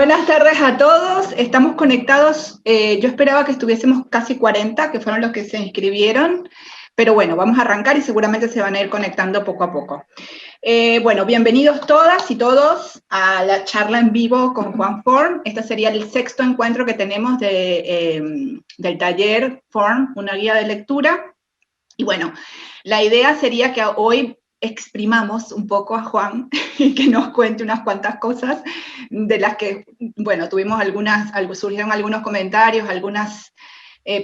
Buenas tardes a todos, estamos conectados, yo esperaba que estuviésemos casi 40, que fueron los que se inscribieron, pero bueno, vamos a arrancar y seguramente se van a ir conectando poco a poco. Bueno, bienvenidos todas y todos a la charla en vivo con Juan Forn. Este sería el sexto encuentro que tenemos del taller Forn, una guía de lectura. Y bueno, la idea sería que hoy exprimamos un poco a Juan y que nos cuente unas cuantas cosas de las que, bueno, tuvimos surgieron algunos comentarios, algunas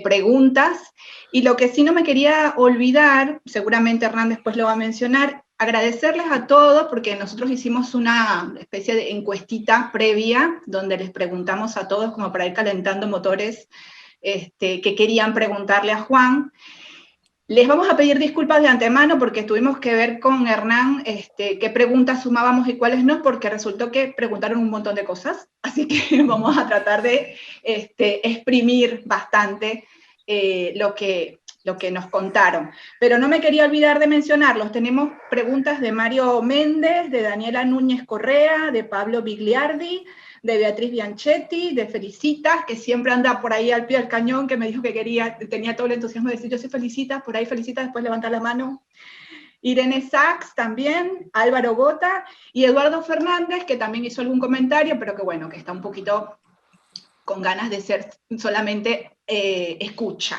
preguntas, y lo que sí no me quería olvidar, seguramente Hernán después lo va a mencionar, agradecerles a todos porque nosotros hicimos una especie de encuestita previa donde les preguntamos a todos como para ir calentando motores que querían preguntarle a Juan. Les vamos a pedir disculpas de antemano porque tuvimos que ver con Hernán qué preguntas sumábamos y cuáles no, porque resultó que preguntaron un montón de cosas, así que vamos a tratar de exprimir bastante lo que nos contaron. Pero no me quería olvidar de mencionarlos. Tenemos preguntas de Mario Méndez, de Daniela Núñez Correa, de Pablo Bigliardi, de Beatriz Bianchetti, de Felicitas, que siempre anda por ahí al pie del cañón, que me dijo que tenía todo el entusiasmo de decir, yo soy Felicitas, por ahí Felicitas, después levanta la mano. Irene Sachs también, Álvaro Bota, y Eduardo Fernández, que también hizo algún comentario, pero que bueno, que está un poquito con ganas de ser solamente escucha.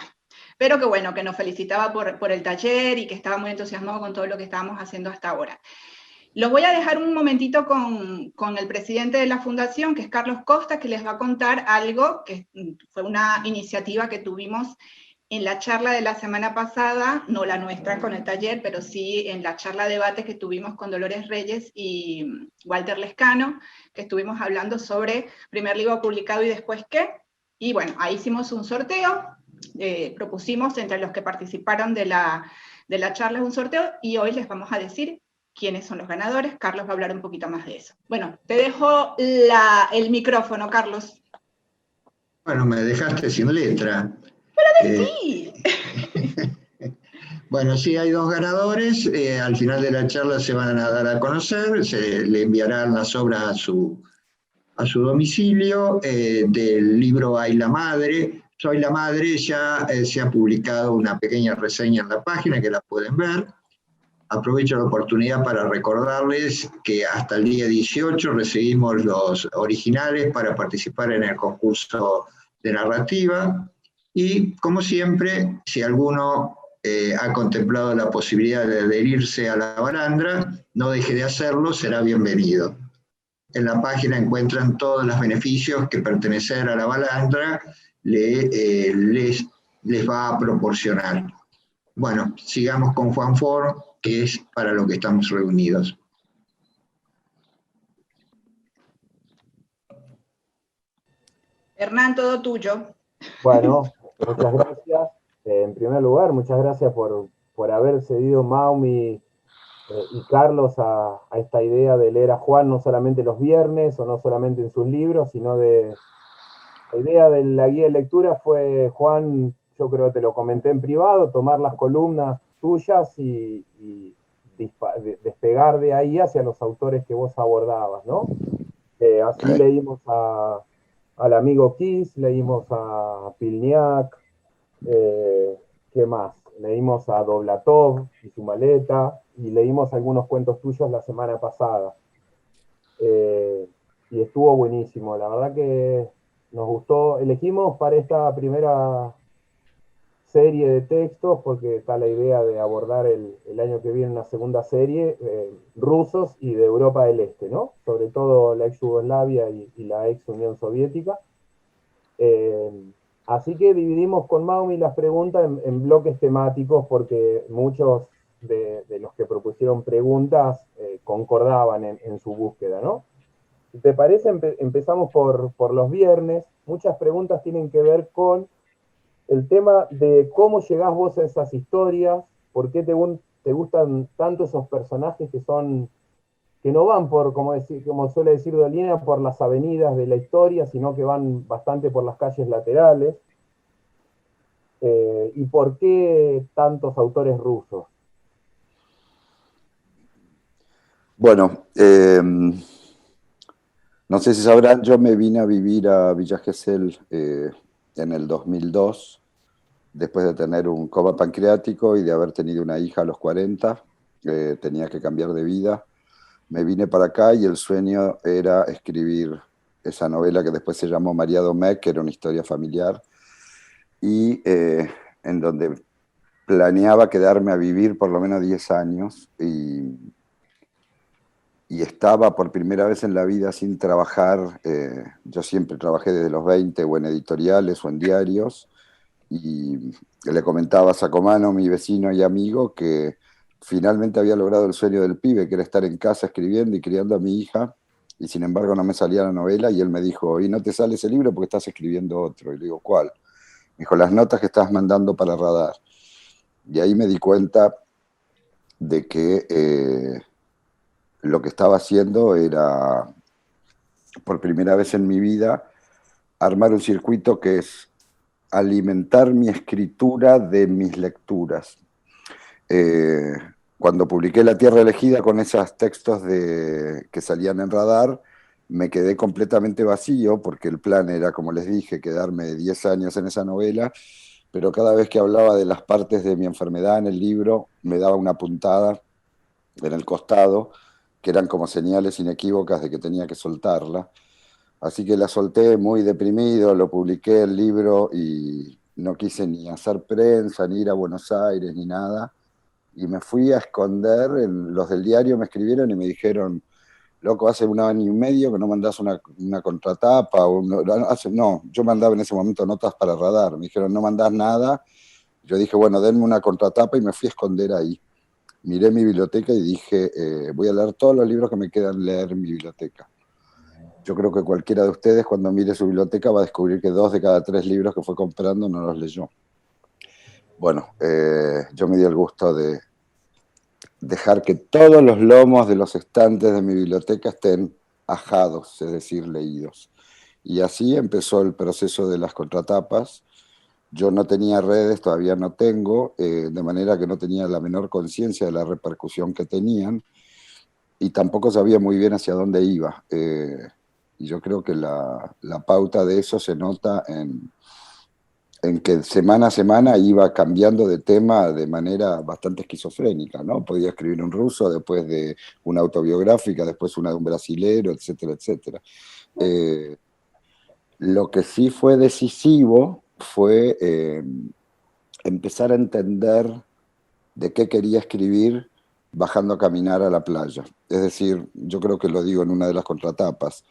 Pero que bueno, que nos felicitaba por el taller y que estaba muy entusiasmado con todo lo que estábamos haciendo hasta ahora. Los voy a dejar un momentito con el presidente de la fundación, que es Carlos Costa, que les va a contar algo, que fue una iniciativa que tuvimos en la charla de la semana pasada, no la nuestra con el taller, pero sí en la charla debate que tuvimos con Dolores Reyes y Walter Lescano, que estuvimos hablando sobre primer libro publicado y después qué. Y bueno, ahí hicimos un sorteo, propusimos entre los que participaron de la charla un sorteo, y hoy les vamos a decir quiénes son los ganadores. Carlos va a hablar un poquito más de eso. Bueno, te dejo el micrófono, Carlos. Bueno, me dejaste sin letra. Pero sí. Bueno, sí, hay dos ganadores. Al final de la charla se van a dar a conocer. Se le enviarán las obras a su domicilio. Del libro Ay la Madre. Soy la Madre, ya se ha publicado una pequeña reseña en la página que la pueden ver. Aprovecho la oportunidad para recordarles que hasta el día 18 recibimos los originales para participar en el concurso de narrativa, y como siempre, si alguno ha contemplado la posibilidad de adherirse a la balandra, no deje de hacerlo, será bienvenido. En la página encuentran todos los beneficios que pertenecer a la balandra les va a proporcionar. Bueno, sigamos con Juan Forn, que es para lo que estamos reunidos. Hernán, todo tuyo. Bueno, muchas gracias. En primer lugar, muchas gracias por haber cedido Maumi y Carlos a esta idea de leer a Juan no solamente los viernes o no solamente en sus libros, sino la idea de la guía de lectura fue, Juan, yo creo que te lo comenté en privado, tomar las columnas tuyas y despegar de ahí hacia los autores que vos abordabas, ¿no? Así leímos al amigo Kiss, leímos a Pilniak, ¿qué más? Leímos a Doblatov y su maleta, y leímos algunos cuentos tuyos la semana pasada. Y estuvo buenísimo, la verdad que nos gustó. Elegimos para esta primera serie de textos, porque está la idea de abordar el año que viene una segunda serie, rusos y de Europa del Este, ¿no? Sobre todo la ex Yugoslavia y la ex Unión Soviética. Así que dividimos con Maumi las preguntas en bloques temáticos, porque muchos de los que propusieron preguntas concordaban en su búsqueda, ¿no? Si te parece, empezamos por los viernes. Muchas preguntas tienen que ver con el tema de cómo llegás vos a esas historias, por qué te gustan tanto esos personajes que no van por, como suele decir Dolina, por las avenidas de la historia, sino que van bastante por las calles laterales. ¿Y por qué tantos autores rusos? Bueno, No sé si sabrán, yo me vine a vivir a Villa Gesell en el 2002, después de tener un coma pancreático y de haber tenido una hija a los 40, tenía que cambiar de vida. Me vine para acá y el sueño era escribir esa novela que después se llamó María Domecq, que era una historia familiar, y en donde planeaba quedarme a vivir por lo menos 10 años y estaba por primera vez en la vida sin trabajar. Yo siempre trabajé desde los 20 o en editoriales o en diarios, y le comentaba a Sacomano, mi vecino y amigo, que finalmente había logrado el sueño del pibe, que era estar en casa escribiendo y criando a mi hija, y sin embargo no me salía la novela, y él me dijo, y no te sale ese libro porque estás escribiendo otro. Y le digo, ¿cuál? Me dijo, las notas que estás mandando para Radar. Y ahí me di cuenta de que lo que estaba haciendo era, por primera vez en mi vida, armar un circuito que es alimentar mi escritura de mis lecturas. Eh, Cuando publiqué La Tierra Elegida con esos textos que salían en Radar, me quedé completamente vacío, porque el plan era, como les dije, quedarme 10 años en esa novela, pero cada vez que hablaba de las partes de mi enfermedad en el libro, me daba una puntada en el costado, que eran como señales inequívocas de que tenía que soltarla. Así que la solté muy deprimido, lo publiqué el libro y no quise ni hacer prensa, ni ir a Buenos Aires, ni nada. Y me fui a esconder, los del diario me escribieron y me dijeron, loco, hace 1 año y medio que no mandás una contratapa. No, yo mandaba en ese momento notas para Radar. Me dijeron, no mandás nada. Yo dije, bueno, denme una contratapa y me fui a esconder ahí. Miré mi biblioteca y dije, voy a leer todos los libros que me quedan leer en mi biblioteca. Yo creo que cualquiera de ustedes, cuando mire su biblioteca, va a descubrir que 2 de cada 3 libros que fue comprando no los leyó. Bueno, yo me di el gusto de dejar que todos los lomos de los estantes de mi biblioteca estén ajados, es decir, leídos. Y así empezó el proceso de las contratapas. Yo no tenía redes, todavía no tengo, de manera que no tenía la menor conciencia de la repercusión que tenían, y tampoco sabía muy bien hacia dónde iba. Y yo creo que la pauta de eso se nota en que semana a semana iba cambiando de tema de manera bastante esquizofrénica, ¿no? Podía escribir un ruso, después de una autobiográfica, después una de un brasilero, etcétera, etcétera. Lo que sí fue decisivo fue empezar a entender de qué quería escribir bajando a caminar a la playa. Es decir, yo creo que lo digo en una de las contratapas.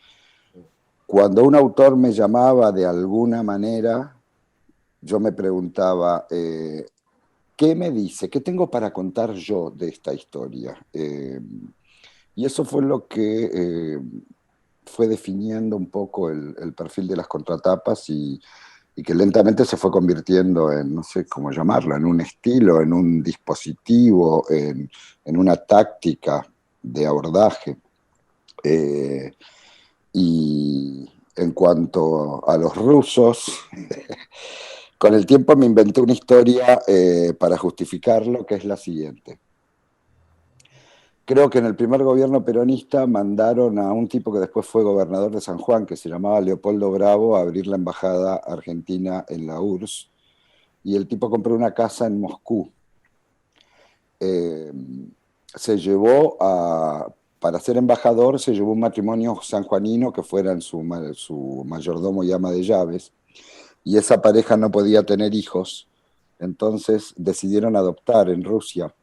Cuando un autor me llamaba de alguna manera, yo me preguntaba, ¿qué me dice? ¿Qué tengo para contar yo de esta historia? Y eso fue lo que fue definiendo un poco el perfil de las contratapas, y que lentamente se fue convirtiendo en, no sé cómo llamarlo, en un estilo, en un dispositivo, en una táctica de abordaje. Y en cuanto a los rusos, con el tiempo me inventé una historia para justificarlo, que es la siguiente. Creo que en el primer gobierno peronista mandaron a un tipo que después fue gobernador de San Juan, que se llamaba Leopoldo Bravo, a abrir la embajada argentina en la URSS, y el tipo compró una casa en Moscú. Se llevó para ser embajador, se llevó un matrimonio sanjuanino que fueran su mayordomo y ama de llaves, y esa pareja no podía tener hijos, entonces decidieron adoptar en Rusia.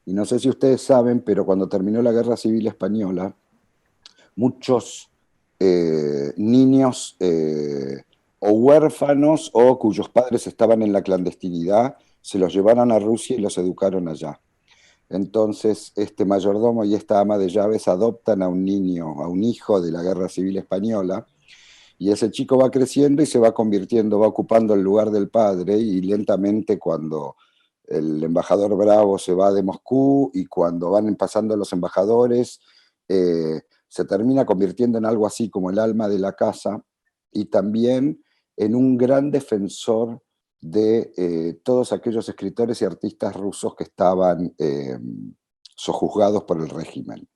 Y no sé si ustedes saben, pero cuando terminó la Guerra Civil Española, muchos niños o huérfanos o cuyos padres estaban en la clandestinidad, se los llevaron a Rusia y los educaron allá. Entonces, este mayordomo y esta ama de llaves adoptan a un niño, a un hijo de la Guerra Civil Española, y ese chico va creciendo y se va convirtiendo, va ocupando el lugar del padre, y lentamente, cuando el embajador Bravo se va de Moscú y cuando van pasando los embajadores, se termina convirtiendo en algo así como el alma de la casa, y también en un gran defensor de todos aquellos escritores y artistas rusos que estaban sojuzgados por el régimen.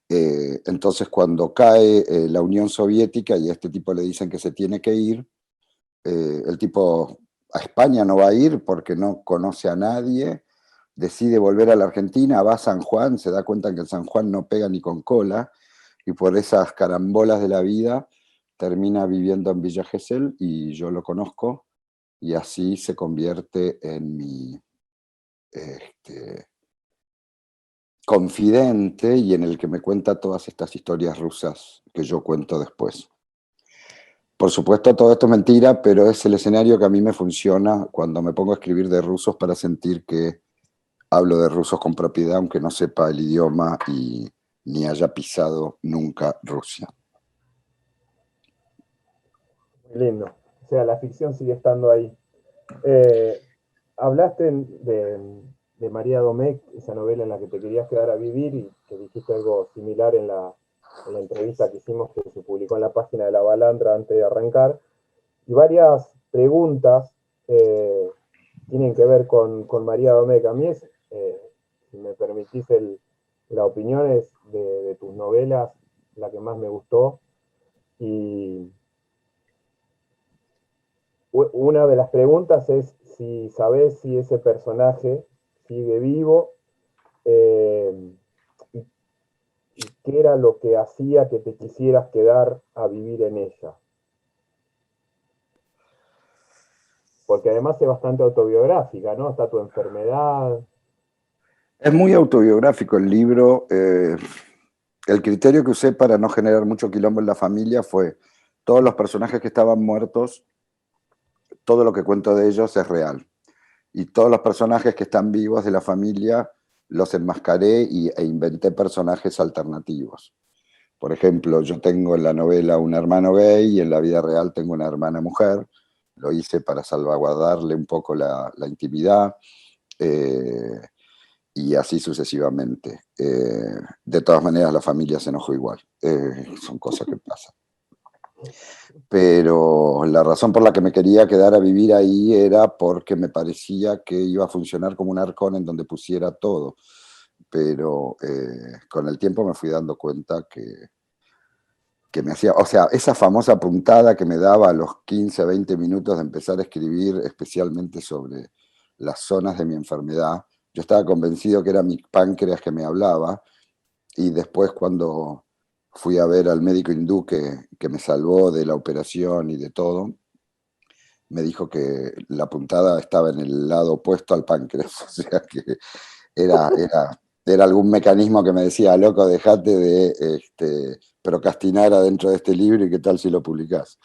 Entonces cuando cae la Unión Soviética y a este tipo le dicen que se tiene que ir, el tipo a España no va a ir porque no conoce a nadie, decide volver a la Argentina, va a San Juan, se da cuenta que en San Juan no pega ni con cola, y por esas carambolas de la vida termina viviendo en Villa Gesell, y yo lo conozco, y así se convierte en mi confidente y en el que me cuenta todas estas historias rusas que yo cuento después. Por supuesto, todo esto es mentira, pero es el escenario que a mí me funciona cuando me pongo a escribir de rusos para sentir que hablo de rusos con propiedad, aunque no sepa el idioma y ni haya pisado nunca Rusia. Muy lindo. O sea, la ficción sigue estando ahí. Hablaste de María Domecq, esa novela en la que te querías quedar a vivir, y que dijiste algo similar en la entrevista que hicimos, que se publicó en la página de La Balandra antes de arrancar. Y varias preguntas tienen que ver con María Domecq. A mí es, si me permitís la opinión, es de tus novelas la que más me gustó. Y una de las preguntas es si sabés si ese personaje sigue vivo, y qué era lo que hacía que te quisieras quedar a vivir en ella. Porque además es bastante autobiográfica, ¿no? Está tu enfermedad. Es muy autobiográfico el libro. El criterio que usé para no generar mucho quilombo en la familia fue todos los personajes que estaban muertos, todo lo que cuento de ellos es real. Y todos los personajes que están vivos de la familia los enmascaré e inventé personajes alternativos. Por ejemplo, yo tengo en la novela un hermano gay y en la vida real tengo una hermana mujer. Lo hice para salvaguardarle un poco la intimidad, y así sucesivamente. De todas maneras, la familia se enojó igual. Son cosas que pasan. Pero la razón por la que me quería quedar a vivir ahí era porque me parecía que iba a funcionar como un arcón en donde pusiera todo. Pero con el tiempo me fui dando cuenta que me hacía, o sea, esa famosa puntada que me daba a los 15, 20 minutos de empezar a escribir, especialmente sobre las zonas de mi enfermedad. Yo estaba convencido que era mi páncreas que me hablaba, y después cuando fui a ver al médico hindú que me salvó de la operación y de todo, me dijo que la puntada estaba en el lado opuesto al páncreas, o sea que era algún mecanismo que me decía, loco, dejate de procrastinar adentro de este libro y qué tal si lo publicás.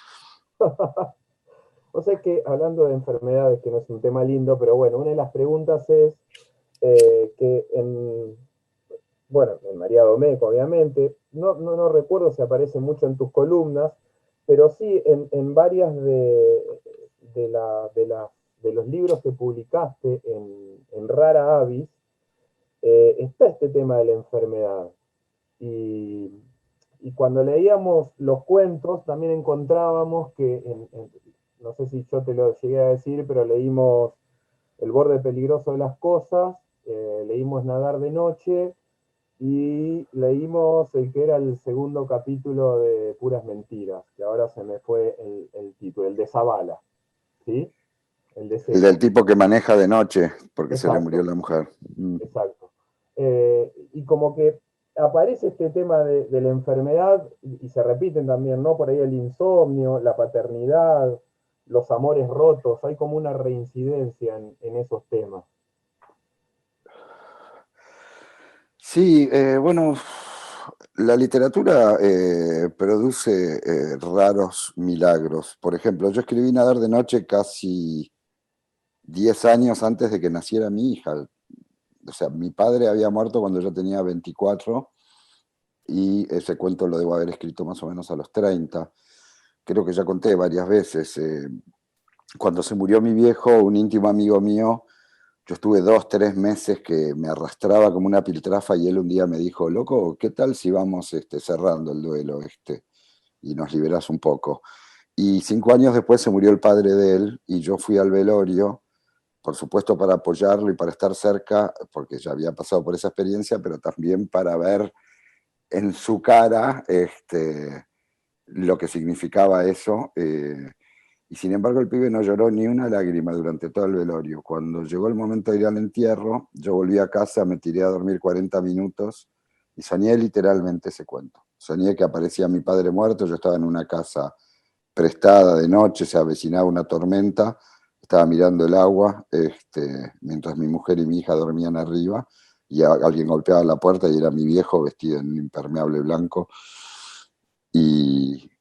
O sea que, hablando de enfermedades, que no es un tema lindo, pero bueno, una de las preguntas es que bueno, en María Domecq, obviamente, no recuerdo si aparece mucho en tus columnas, pero sí en varias de los libros que publicaste en Rara Avis, está este tema de la enfermedad. Y, y cuando leíamos los cuentos, también encontrábamos que, no sé si yo te lo llegué a decir, pero leímos El borde peligroso de las cosas, leímos Nadar de noche, y leímos el que era el segundo capítulo de Puras Mentiras, que ahora se me fue el título, el de Zavala, ¿sí? El de El del tipo que maneja de noche porque se le Exacto, murió la mujer. exacto. Y como que aparece este tema de la enfermedad, y se repiten también, ¿no? Por ahí el insomnio, la paternidad, los amores rotos, hay como una reincidencia en esos temas. Sí, bueno, la literatura produce raros milagros. Por ejemplo, yo escribí Nadar de noche casi 10 años antes de que naciera mi hija. O sea, mi padre había muerto cuando yo tenía 24, y ese cuento lo debo haber escrito más o menos a los 30. Creo que ya conté varias veces. Cuando se murió mi viejo, un íntimo amigo mío, yo estuve 2, 3 meses que me arrastraba como una piltrafa, y él un día me dijo, loco, ¿qué tal si vamos cerrando el duelo y nos liberás un poco? Y 5 años después se murió el padre de él, y yo fui al velorio, por supuesto para apoyarlo y para estar cerca, porque ya había pasado por esa experiencia, pero también para ver en su cara lo que significaba eso. Y sin embargo el pibe no lloró ni una lágrima durante todo el velorio. Cuando llegó el momento de ir al entierro, yo volví a casa, me tiré a dormir 40 minutos y soñé literalmente ese cuento. Soñé que aparecía mi padre muerto, yo estaba en una casa prestada de noche, se avecinaba una tormenta, estaba mirando el agua, mientras mi mujer y mi hija dormían arriba, y alguien golpeaba la puerta y era mi viejo vestido en un impermeable blanco. Y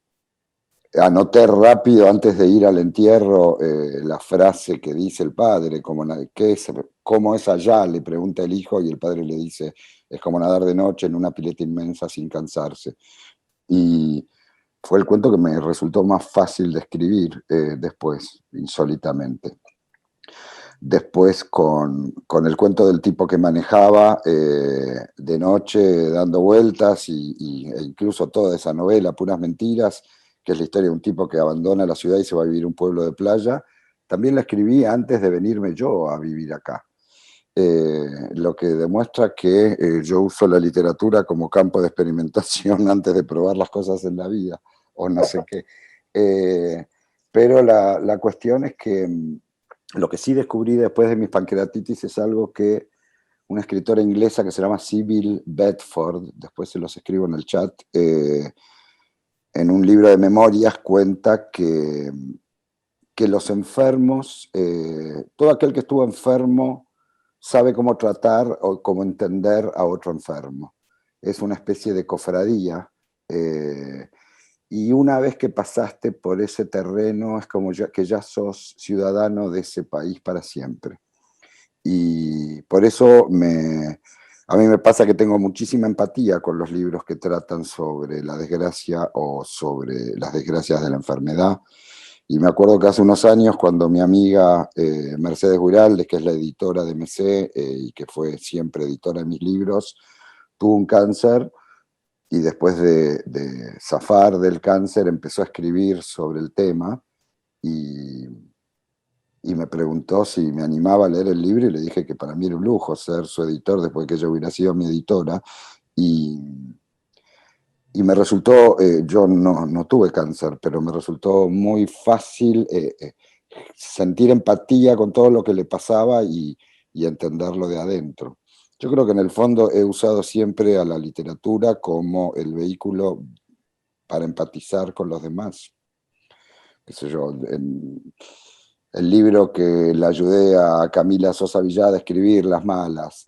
anoté rápido antes de ir al entierro la frase que dice el padre, ¿cómo es allá? Le pregunta el hijo y el padre le dice, es como nadar de noche en una pileta inmensa sin cansarse. Y fue el cuento que me resultó más fácil de escribir después, insólitamente. Después con el cuento del tipo que manejaba de noche dando vueltas e incluso toda esa novela, Puras Mentiras, que es la historia de un tipo que abandona la ciudad y se va a vivir a un pueblo de playa, también la escribí antes de venirme yo a vivir acá. Lo que demuestra que yo uso la literatura como campo de experimentación antes de probar las cosas en la vida, o no sé qué. Pero la cuestión es que lo que sí descubrí después de mis pancreatitis es algo que una escritora inglesa que se llama Sybil Bedford, después se los escribo en el chat, en un libro de memorias cuenta que los enfermos, todo aquel que estuvo enfermo sabe cómo tratar o cómo entender a otro enfermo. Es una especie de cofradía. Y una vez que pasaste por ese terreno, es como que ya sos ciudadano de ese país para siempre. Y por eso a mí me pasa que tengo muchísima empatía con los libros que tratan sobre la desgracia o sobre las desgracias de la enfermedad. Y me acuerdo que hace unos años, cuando mi amiga Mercedes Guraldes, que es la editora de MC y que fue siempre editora de mis libros, tuvo un cáncer y después de zafar del cáncer empezó a escribir sobre el tema y me preguntó si me animaba a leer el libro y le dije que para mí era un lujo ser su editor después que ella hubiera sido mi editora. Y me resultó, yo no tuve cáncer, pero me resultó muy fácil sentir empatía con todo lo que le pasaba y entenderlo de adentro. Yo creo que en el fondo he usado siempre a la literatura como el vehículo para empatizar con los demás. Qué sé yo, el libro que le ayudé a Camila Sosa Villada a escribir, Las Malas,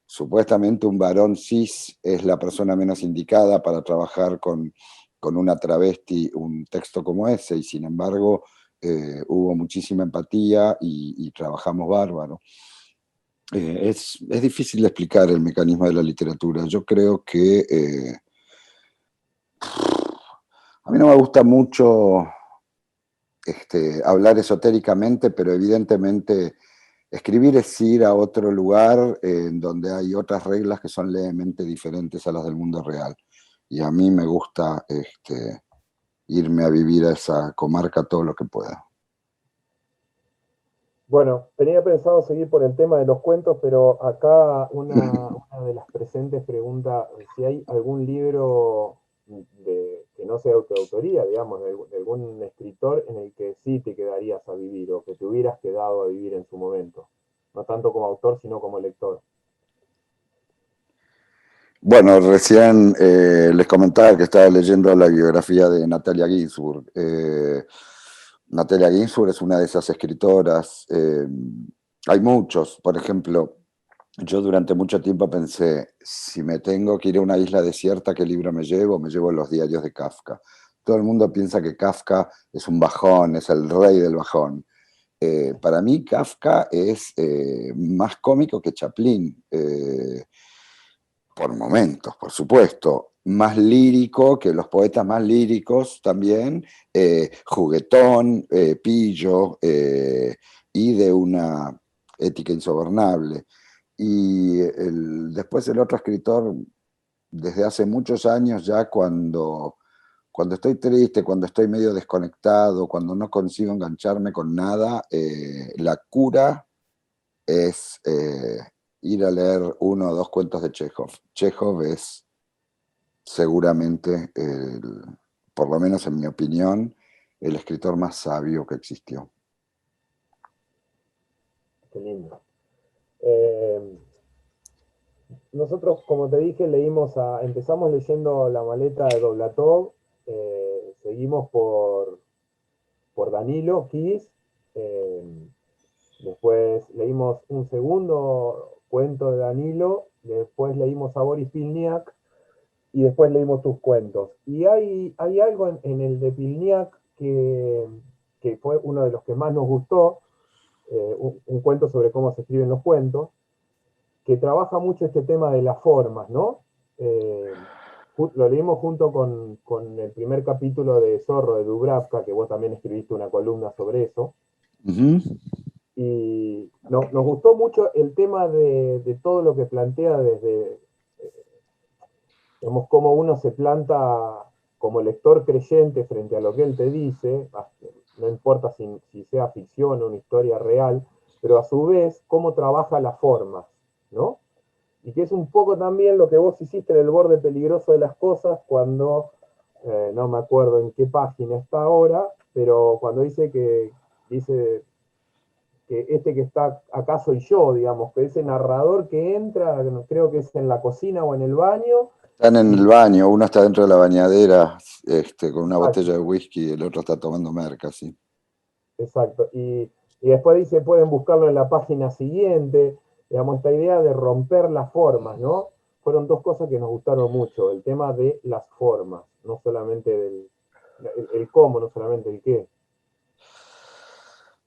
supuestamente un varón cis es la persona menos indicada para trabajar con una travesti un texto como ese, y sin embargo hubo muchísima empatía y trabajamos bárbaro. Es difícil de explicar el mecanismo de la literatura. Yo creo que a mí no me gusta mucho hablar esotéricamente, pero evidentemente escribir es ir a otro lugar en donde hay otras reglas que son levemente diferentes a las del mundo real. Y a mí me gusta irme a vivir a esa comarca todo lo que pueda. Bueno, tenía pensado seguir por el tema de los cuentos, pero acá una de las presentes pregunta si hay algún libro que no sea de tu autoría, digamos, de algún escritor en el que sí te quedarías a vivir o que te hubieras quedado a vivir en su momento. No tanto como autor, sino como lector. Bueno, recién les comentaba que estaba leyendo la biografía de Natalia Ginzburg. Natalia Ginzburg es una de esas escritoras. Hay muchos, por ejemplo, yo durante mucho tiempo pensé, si me tengo que ir a una isla desierta, ¿qué libro me llevo? Me llevo los diarios de Kafka. Todo el mundo piensa que Kafka es un bajón, es el rey del bajón. Para mí Kafka es más cómico que Chaplin, por momentos, por supuesto, más lírico que los poetas más líricos también, juguetón, pillo, y de una ética insobornable. Y después el otro escritor, desde hace muchos años ya cuando estoy triste, cuando estoy medio desconectado, cuando no consigo engancharme con nada, la cura es ir a leer 1 o 2 cuentos de Chekhov. Chekhov es seguramente, por lo menos en mi opinión, el escritor más sabio que existió. Qué lindo. Nosotros, como te dije, empezamos leyendo La maleta de Doblatov, seguimos por Danilo Kiss, después leímos un segundo cuento de Danilo, después leímos a Boris Pilniak y después leímos tus cuentos. Y hay algo en el de Pilniak que fue uno de los que más nos gustó, un cuento sobre cómo se escriben los cuentos, que trabaja mucho este tema de las formas, ¿no? Lo leímos junto con el primer capítulo de Zorro de Dubravka, que vos también escribiste una columna sobre eso. Uh-huh. Y nos gustó mucho el tema de todo lo que plantea desde, digamos, cómo uno se planta como lector creyente frente a lo que él te dice, no importa si sea ficción o una historia real, pero a su vez cómo trabaja las formas, ¿no? Y que es un poco también lo que vos hiciste en El borde peligroso de las cosas cuando, no me acuerdo en qué página está ahora, pero cuando dice que este que está acá soy yo, digamos, que ese narrador que entra, creo que es en la cocina o en el baño. Están en el baño, uno está dentro de la bañadera con una Exacto. botella de whisky y el otro está tomando merca, sí. Exacto. Y después dice, pueden buscarlo en la página siguiente. Digamos, esta idea de romper las formas, ¿no? Fueron dos cosas que nos gustaron mucho. El tema de las formas, no solamente el cómo, no solamente el qué.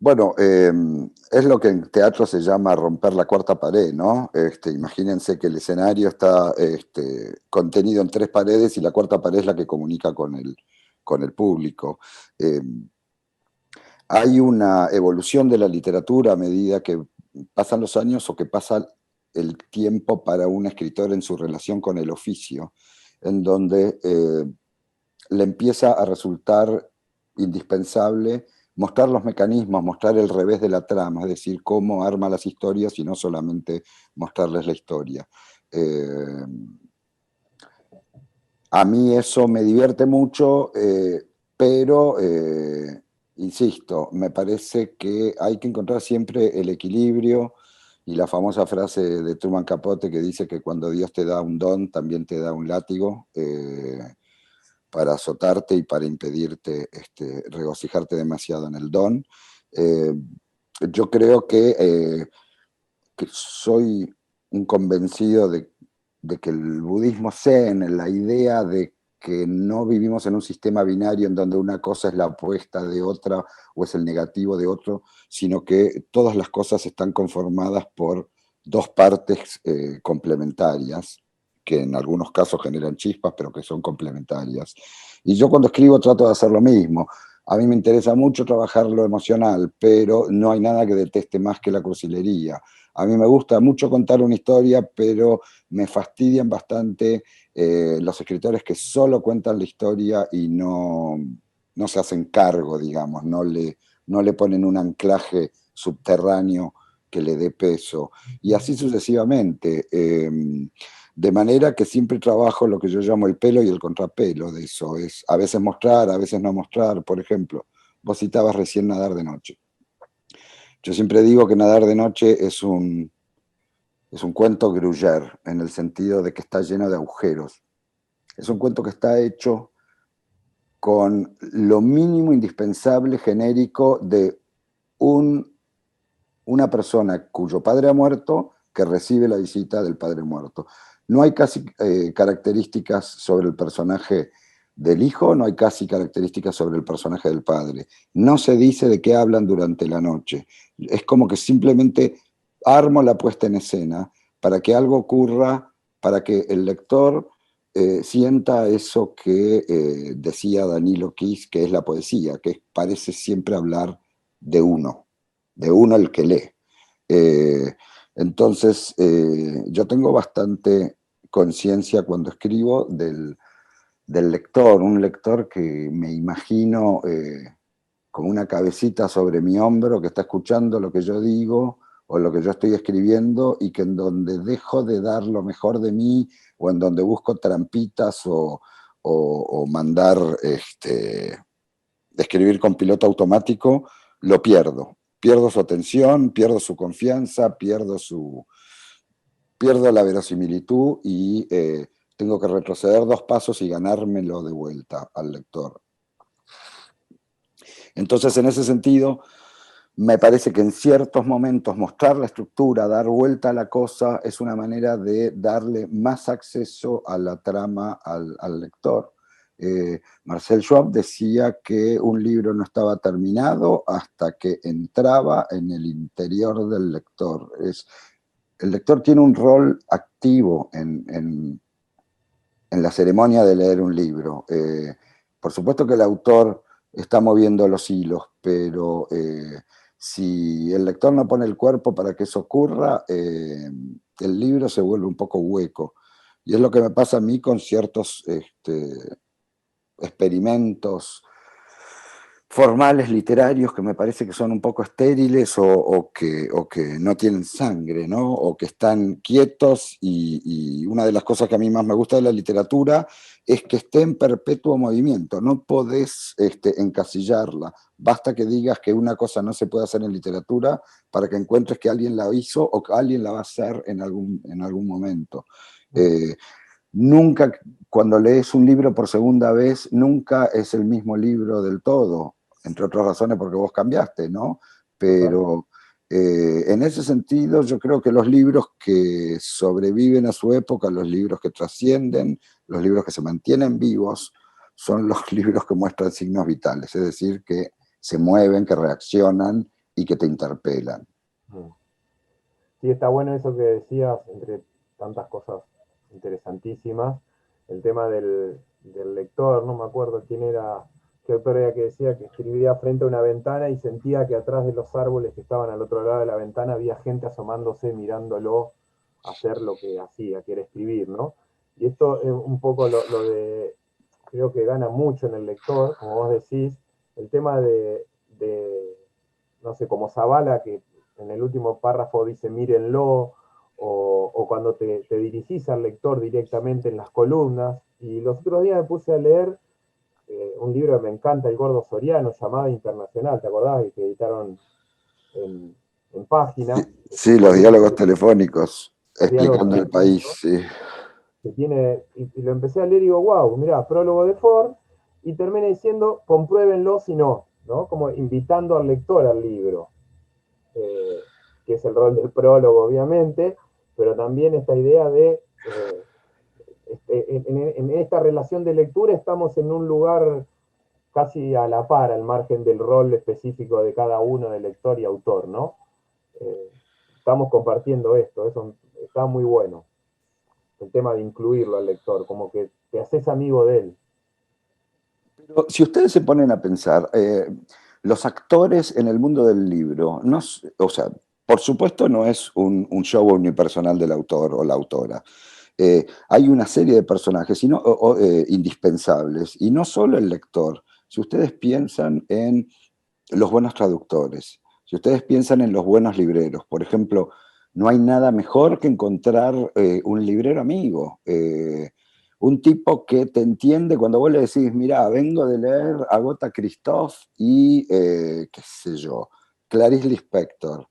Bueno, es lo que en teatro se llama romper la cuarta pared, ¿no? Imagínense que el escenario está contenido en 3 paredes y la cuarta pared es la que comunica con el público. Hay una evolución de la literatura a medida que pasan los años o que pasa el tiempo para un escritor en su relación con el oficio, en donde le empieza a resultar indispensable mostrar los mecanismos, mostrar el revés de la trama, es decir, cómo arma las historias y no solamente mostrarles la historia. A mí eso me divierte mucho, pero, insisto, me parece que hay que encontrar siempre el equilibrio y la famosa frase de Truman Capote que dice que cuando Dios te da un don, también te da un látigo, para azotarte y para impedirte regocijarte demasiado en el don. Yo creo que soy un convencido de que el budismo en la idea de que no vivimos en un sistema binario en donde una cosa es la opuesta de otra o es el negativo de otro, sino que todas las cosas están conformadas por 2 partes complementarias, que en algunos casos generan chispas, pero que son complementarias. Y yo cuando escribo trato de hacer lo mismo. A mí me interesa mucho trabajar lo emocional, pero no hay nada que deteste más que la cursilería. A mí me gusta mucho contar una historia, pero me fastidian bastante los escritores que solo cuentan la historia y no se hacen cargo, digamos, no le ponen un anclaje subterráneo que le dé peso. Y así sucesivamente. De manera que siempre trabajo lo que yo llamo el pelo y el contrapelo de eso. Es a veces mostrar, a veces no mostrar. Por ejemplo, vos citabas recién Nadar de noche. Yo siempre digo que Nadar de noche es un cuento Gruyère, en el sentido de que está lleno de agujeros. Es un cuento que está hecho con lo mínimo indispensable genérico de una persona cuyo padre ha muerto que recibe la visita del padre muerto. No hay casi características sobre el personaje del hijo, no hay casi características sobre el personaje del padre. No se dice de qué hablan durante la noche. Es como que simplemente armo la puesta en escena para que algo ocurra, para que el lector sienta eso que decía Danilo Kiss, que es la poesía, que parece siempre hablar de uno el que lee. Entonces, yo tengo bastante conciencia cuando escribo del lector, un lector que me imagino como una cabecita sobre mi hombro que está escuchando lo que yo digo, o lo que yo estoy escribiendo, y que en donde dejo de dar lo mejor de mí, o en donde busco trampitas o mandar, escribir con piloto automático, lo pierdo. Pierdo su atención, pierdo su confianza, pierdo la verosimilitud y tengo que retroceder 2 pasos y ganármelo de vuelta al lector. Entonces, en ese sentido, me parece que en ciertos momentos mostrar la estructura, dar vuelta a la cosa, es una manera de darle más acceso a la trama al lector. Marcel Schwab decía que un libro no estaba terminado hasta que entraba en el interior del lector. El lector tiene un rol activo en la ceremonia de leer un libro. Por supuesto que el autor está moviendo los hilos, pero si el lector no pone el cuerpo para que eso ocurra, el libro se vuelve un poco hueco. Y es lo que me pasa a mí con ciertos experimentos formales literarios que me parece que son un poco estériles o que no tienen sangre, ¿no? O que están quietos, y una de las cosas que a mí más me gusta de la literatura es que esté en perpetuo movimiento. No podés encasillarla. Basta que digas que una cosa no se puede hacer en literatura para que encuentres que alguien la hizo o que alguien la va a hacer en algún momento. Nunca, cuando lees un libro por segunda vez, nunca es el mismo libro del todo, entre otras razones porque vos cambiaste, ¿no? Pero en ese sentido yo creo que los libros que sobreviven a su época, los libros que trascienden, los libros que se mantienen vivos, son los libros que muestran signos vitales, es decir, que se mueven, que reaccionan y que te interpelan. Sí, está bueno eso que decías, entre tantas cosas interesantísimas, el tema del lector. No me acuerdo quién era, qué autor era, que decía que escribía frente a una ventana y sentía que atrás de los árboles que estaban al otro lado de la ventana había gente asomándose, mirándolo hacer lo que hacía, que era escribir, ¿no? Y esto es un poco lo de, creo que gana mucho en el lector, como vos decís, el tema de no sé, como Zavala, que en el último párrafo dice mírenlo, o cuando te dirigís al lector directamente en las columnas. Y los otros días me puse a leer un libro que me encanta, El Gordo Soriano, Llamada Internacional, ¿te acordás? Que editaron en página. Sí, los diálogos telefónicos, explicando el país, sí. Que tiene, y lo empecé a leer y digo, wow, mirá, prólogo de Ford, y termina diciendo, compruébenlo si no, ¿no? Como invitando al lector al libro, que es el rol del prólogo, obviamente, pero también esta idea de, en esta relación de lectura estamos en un lugar casi a la par, al margen del rol específico de cada uno de lector y autor, ¿no? Estamos compartiendo esto, eso está muy bueno, el tema de incluirlo al lector, como que te haces amigo de él. Pero si ustedes se ponen a pensar, los actores en el mundo del libro, no, o sea, por supuesto no es un show unipersonal del autor o la autora. Hay una serie de personajes indispensables, y no solo el lector. Si ustedes piensan en los buenos traductores, si ustedes piensan en los buenos libreros, por ejemplo, no hay nada mejor que encontrar un librero amigo, un tipo que te entiende cuando vos le decís, mira, vengo de leer Agatha Christoph y, qué sé yo, Clarice Lispector.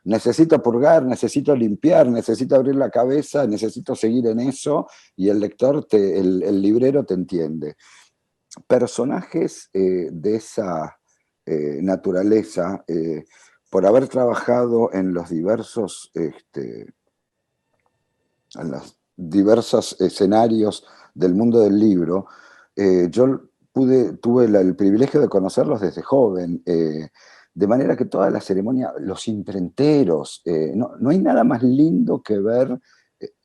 Necesito purgar, necesito limpiar, necesito abrir la cabeza, necesito seguir en eso, y el lector, el librero te entiende. Personajes de esa naturaleza, por haber trabajado en los diversos escenarios del mundo del libro, yo tuve el privilegio de conocerlos desde joven, de manera que toda la ceremonia, los imprenteros, no hay nada más lindo que ver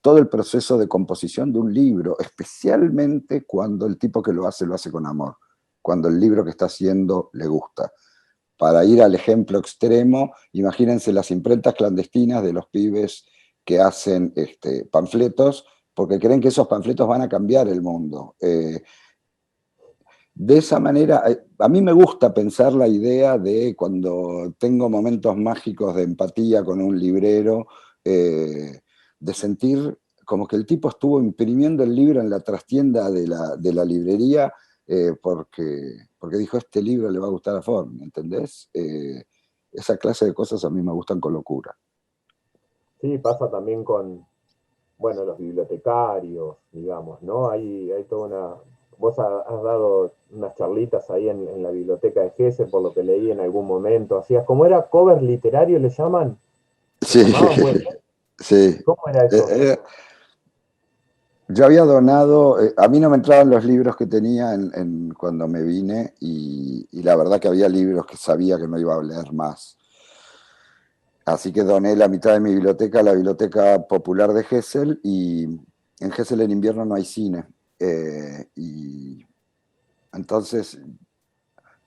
todo el proceso de composición de un libro, especialmente cuando el tipo que lo hace con amor, cuando el libro que está haciendo le gusta. Para ir al ejemplo extremo, imagínense las imprentas clandestinas de los pibes que hacen panfletos porque creen que esos panfletos van a cambiar el mundo. de esa manera, a mí me gusta pensar la idea de cuando tengo momentos mágicos de empatía con un librero, de sentir como que el tipo estuvo imprimiendo el libro en la trastienda de la librería, porque dijo, este libro le va a gustar a Ford, ¿me entendés? Esa clase de cosas a mí me gustan con locura. Sí, pasa también con, bueno, los bibliotecarios, digamos, ¿no? Hay toda una... Vos has dado unas charlitas ahí en la biblioteca de Gese, por lo que leí en algún momento. Hacías, ¿cómo era? ¿Cover literario le llaman? ¿Le Sí, llamaban? Pues, sí. ¿cómo era eso? Yo había donado, a mí no me entraban los libros que tenía cuando me vine y la verdad que había libros que sabía que no iba a leer más. Así que doné la mitad de mi biblioteca a la Biblioteca Popular de Gesell y en Gesell en invierno no hay cine. Y entonces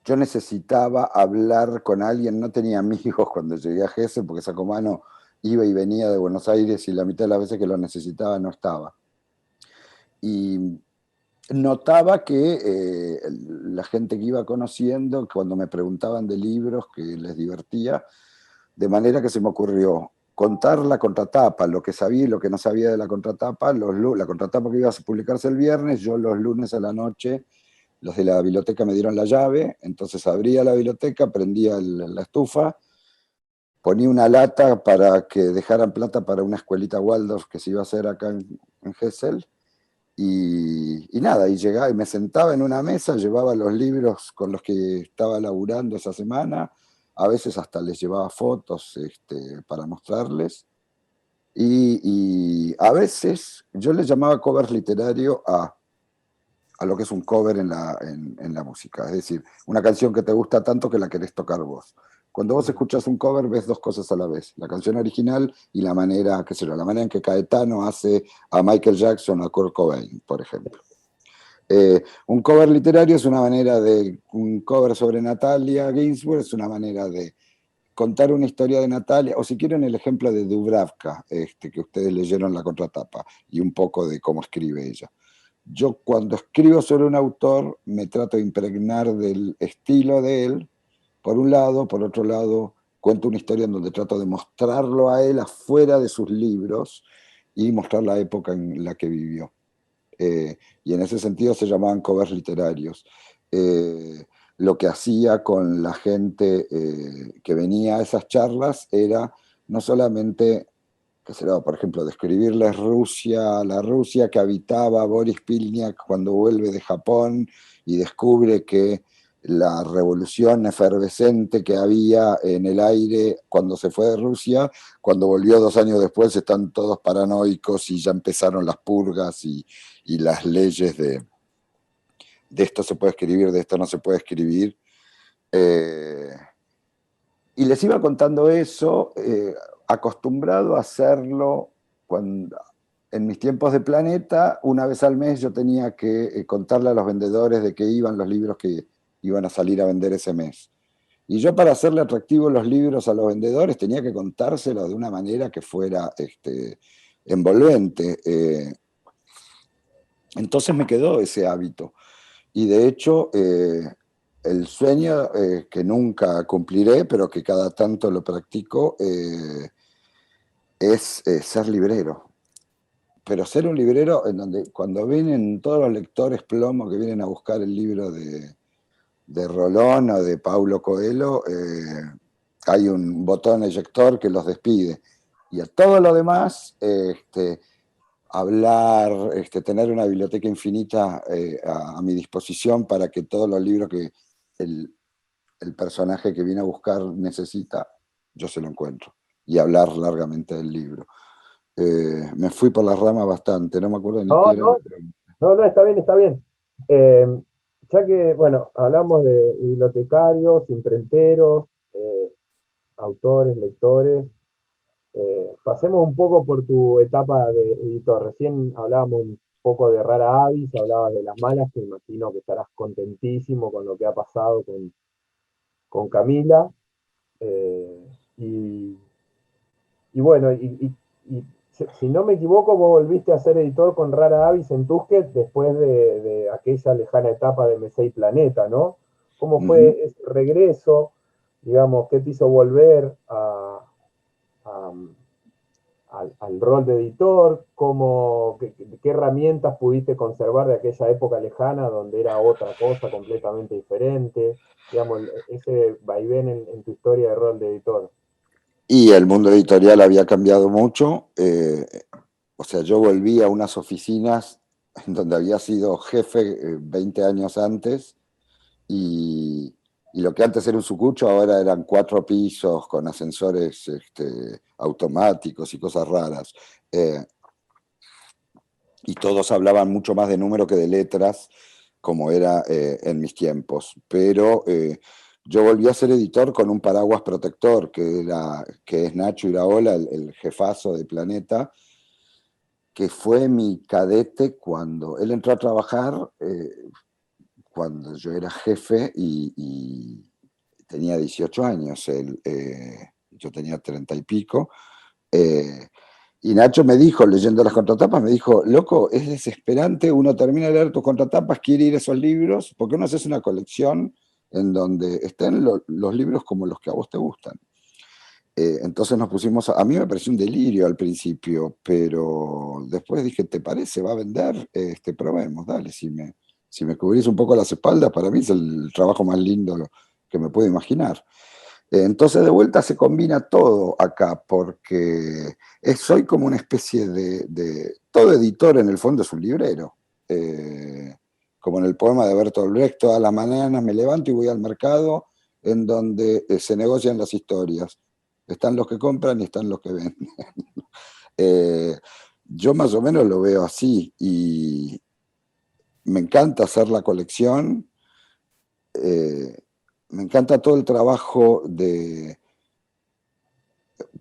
yo necesitaba hablar con alguien, no tenía amigos cuando llegué a Gesell porque Sacomano iba y venía de Buenos Aires y la mitad de las veces que lo necesitaba no estaba. Y notaba que la gente que iba conociendo, cuando me preguntaban de libros que les divertía, de manera que se me ocurrió contar la contratapa, lo que sabía y lo que no sabía de la contratapa, la contratapa que iba a publicarse el viernes, yo los lunes a la noche, los de la biblioteca me dieron la llave, entonces abría la biblioteca, prendía la estufa, ponía una lata para que dejaran plata para una escuelita Waldorf que se iba a hacer acá en Gesell, y nada, y llegaba y me sentaba en una mesa, llevaba los libros con los que estaba laburando esa semana, a veces hasta les llevaba fotos para mostrarles, y a veces yo les llamaba cover literario a lo que es un cover en la música, es decir, una canción que te gusta tanto que la querés tocar vos. Cuando vos escuchas un cover ves dos cosas a la vez, la canción original y la manera, qué sé yo, la manera en que Caetano hace a Michael Jackson o a Kurt Cobain, por ejemplo. Un cover literario es una manera un cover sobre Natalia Ginsburg es una manera de contar una historia de Natalia, o si quieren el ejemplo de Dubravka, que ustedes leyeron la contratapa, y un poco de cómo escribe ella. Yo cuando escribo sobre un autor me trato de impregnar del estilo de él, por un lado, por otro lado cuento una historia en donde trato de mostrarlo a él afuera de sus libros y mostrar la época en la que vivió. Y en ese sentido se llamaban covers literarios. Lo que hacía con la gente que venía a esas charlas era no solamente, qué será, por ejemplo, describirles Rusia, la Rusia que habitaba Boris Pilniak cuando vuelve de Japón y descubre que la revolución efervescente que había en el aire cuando se fue de Rusia, cuando volvió 2 años después están todos paranoicos y ya empezaron las purgas y las leyes de esto se puede escribir, de esto no se puede escribir. Y les iba contando eso, acostumbrado a hacerlo en mis tiempos de Planeta, una vez al mes yo tenía que contarle a los vendedores de qué iban los libros que iban a salir a vender ese mes. Y yo para hacerle atractivos los libros a los vendedores tenía que contárselos de una manera que fuera envolvente. Entonces me quedó ese hábito. Y de hecho, el sueño que nunca cumpliré, pero que cada tanto lo practico, es ser librero. Pero ser un librero en donde cuando vienen todos los lectores plomo que vienen a buscar el libro de Rolón o de Paulo Coelho, hay un botón eyector que los despide. Y a todo lo demás, hablar, tener una biblioteca infinita a mi disposición para que todos los libros que el personaje que viene a buscar necesita, yo se lo encuentro. Y hablar largamente del libro. Me fui por las ramas bastante, no me acuerdo ni qué No, era no, la pregunta. no, está bien, está bien. Eh, ya que, bueno, hablamos de bibliotecarios, imprenteros, autores, lectores, pasemos un poco por tu etapa de editor. Recién hablábamos un poco de Rara Avis, hablabas de las malas, que imagino que estarás contentísimo con lo que ha pasado con Camila. Eh, y, y bueno, y si no me equivoco, vos volviste a ser editor con Rara Avis en Tusquets después de aquella lejana etapa de MC y Planeta, ¿no? ¿Cómo fue ese regreso? Digamos, ¿qué te hizo volver al rol de editor? ¿Qué herramientas pudiste conservar de aquella época lejana donde era otra cosa completamente diferente? Digamos, ese vaivén en tu historia de rol de editor. Y el mundo editorial había cambiado mucho. O sea, yo volví a unas oficinas en donde había sido jefe 20 años antes y lo que antes era un sucucho ahora eran 4 pisos con ascensores automáticos y cosas raras. Y todos hablaban mucho más de número que de letras, como era en mis tiempos. Pero yo volví a ser editor con un paraguas protector, que es Nacho Iraola, el jefazo de Planeta, que fue mi cadete cuando él entró a trabajar, cuando yo era jefe y tenía 18 años, yo tenía 30 y pico. Y Nacho me dijo, leyendo las contratapas, me dijo, loco, es desesperante, uno termina de leer tus contratapas, quiere ir a esos libros, ¿por qué no haces una colección en donde estén los libros como los que a vos te gustan? Entonces nos pusimos, a mí me pareció un delirio al principio, pero después dije, ¿te parece? ¿Va a vender? Probemos, dale, si me cubrís un poco las espaldas, para mí es el trabajo más lindo que me puedo imaginar. Entonces de vuelta se combina todo acá, porque soy como una especie todo editor en el fondo es un librero. Como en el poema de Bertolt Brecht, todas las mañanas me levanto y voy al mercado en donde se negocian las historias. Están los que compran y están los que venden. Yo más o menos lo veo así y me encanta hacer la colección. Me encanta todo el trabajo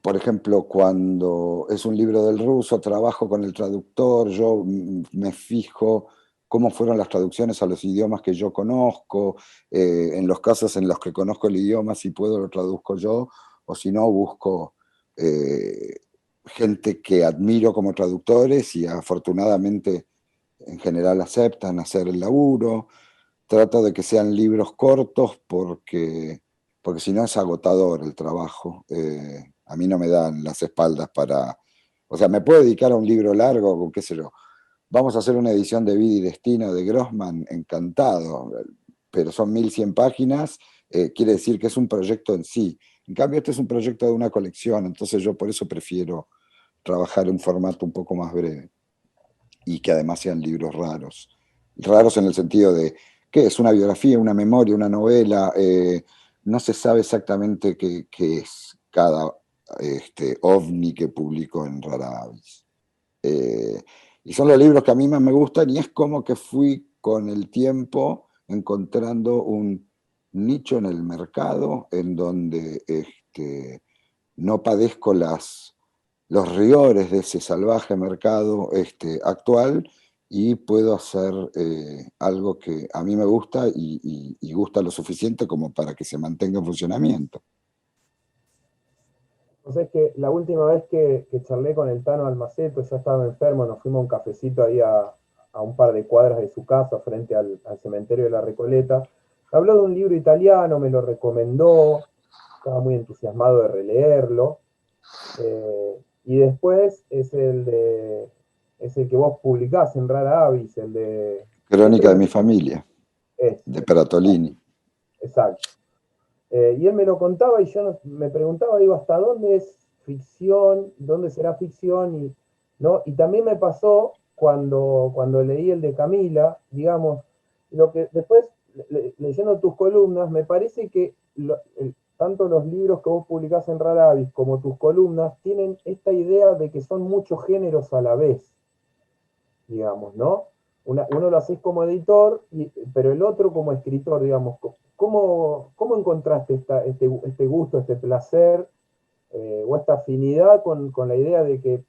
por ejemplo, cuando es un libro del ruso, trabajo con el traductor, yo me fijo cómo fueron las traducciones a los idiomas que yo conozco, en los casos en los que conozco el idioma, si puedo lo traduzco yo, o si no, busco gente que admiro como traductores y afortunadamente en general aceptan hacer el laburo. Trato de que sean libros cortos porque si no es agotador el trabajo. A mí no me dan las espaldas para... O sea, me puedo dedicar a un libro largo, con qué sé yo. Vamos a hacer una edición de Vida y Destino de Grossman, encantado, pero son 1100 páginas, quiere decir que es un proyecto en sí. En cambio, este es un proyecto de una colección, entonces yo por eso prefiero trabajar en un formato un poco más breve y que además sean libros raros. Raros en el sentido de, ¿qué es? ¿Una biografía, una memoria, una novela? No se sabe exactamente qué es cada ovni que publico en Rara Avis. Y son los libros que a mí más me gustan y es como que fui con el tiempo encontrando un nicho en el mercado en donde no padezco los rigores de ese salvaje mercado actual y puedo hacer algo que a mí me gusta y gusta lo suficiente como para que se mantenga en funcionamiento. O sea, es que la última vez que charlé con el Tano Almaceto, ya estaba enfermo, nos fuimos a un cafecito ahí a un par de cuadras de su casa, frente al cementerio de la Recoleta. Habló de un libro italiano, me lo recomendó, estaba muy entusiasmado de releerlo. Y después es el que vos publicás en Rara Avis, el de... Crónica de mi familia, de Peratolini. Exacto. Y él me lo contaba y yo me preguntaba, digo, ¿hasta dónde es ficción? ¿Dónde será ficción? ¿No? Y también me pasó cuando leí el de Camila, digamos, lo que después, leyendo tus columnas, me parece que tanto los libros que vos publicás en Rara Avis como tus columnas tienen esta idea de que son muchos géneros a la vez, digamos, ¿no? Uno lo haces como editor, pero el otro como escritor, digamos. ¿Cómo encontraste este gusto, este placer o esta afinidad con la idea de que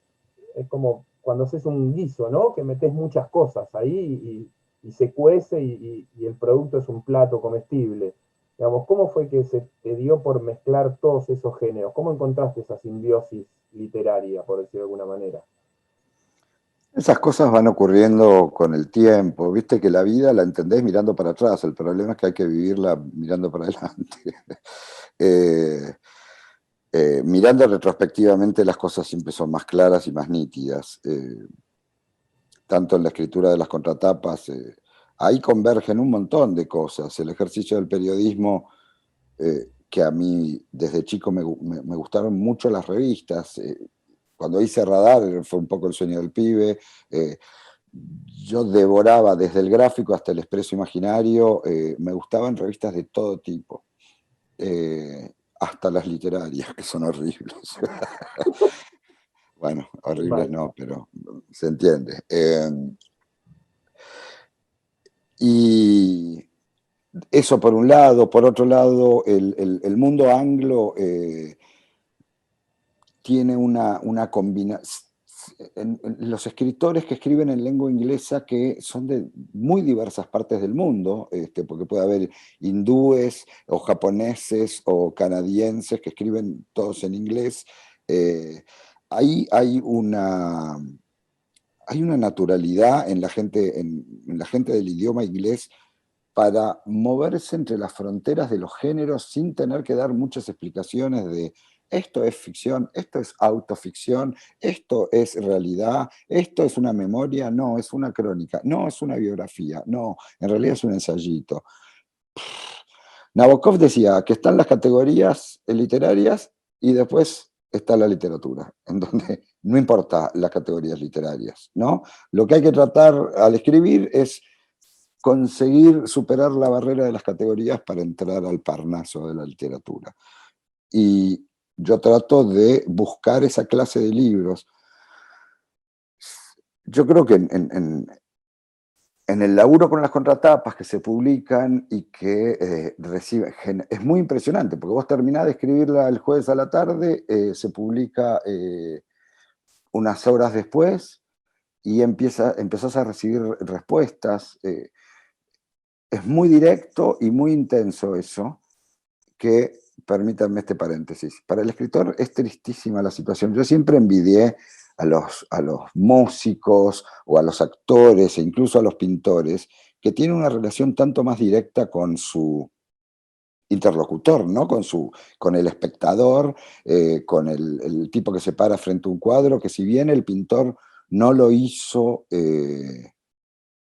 es como cuando haces un guiso, ¿no? Que metes muchas cosas ahí y se cuece y el producto es un plato comestible. Digamos, ¿cómo fue que se te dio por mezclar todos esos géneros? ¿Cómo encontraste esa simbiosis literaria, por decirlo de alguna manera? Esas cosas van ocurriendo con el tiempo. Viste que la vida la entendés mirando para atrás. El problema es que hay que vivirla mirando para adelante. Eh, Mirando retrospectivamente las cosas siempre son más claras y más nítidas. Tanto en la escritura de las contratapas, ahí convergen un montón de cosas. El ejercicio del periodismo, que a mí desde chico me gustaron mucho las revistas. Cuando hice Radar fue un poco el sueño del pibe. Yo devoraba desde el gráfico hasta el expreso imaginario. Me gustaban revistas de todo tipo. Hasta las literarias, que son horribles. Bueno, horribles Vale. no, pero se entiende. Y eso por un lado. Por otro lado, el mundo anglo tiene una combinación. Los escritores que escriben en lengua inglesa, que son de muy diversas partes del mundo, porque puede haber hindúes o japoneses o canadienses que escriben todos en inglés, ahí hay una naturalidad en la gente, en la gente del idioma inglés, para moverse entre las fronteras de los géneros sin tener que dar muchas explicaciones de esto es ficción, esto es autoficción, esto es realidad, esto es una memoria, no, es una crónica, no, es una biografía, no, en realidad es un ensayito. Nabokov decía que están las categorías literarias y después está la literatura, en donde no importa las categorías literarias, ¿no? Lo que hay que tratar al escribir es conseguir superar la barrera de las categorías para entrar al Parnaso de la literatura. Y yo trato de buscar esa clase de libros. Yo creo que en el laburo con las contratapas que se publican y que reciben, es muy impresionante, porque vos terminás de escribirla el jueves a la tarde, se publica unas horas después y empezás a recibir respuestas. Es muy directo y muy intenso eso, que, permítanme este paréntesis, para el escritor es tristísima la situación. Yo siempre envidié a los músicos o a los actores e incluso a los pintores, que tienen una relación tanto más directa con su interlocutor, ¿no? Con el espectador, con el tipo que se para frente a un cuadro, que si bien el pintor no lo hizo...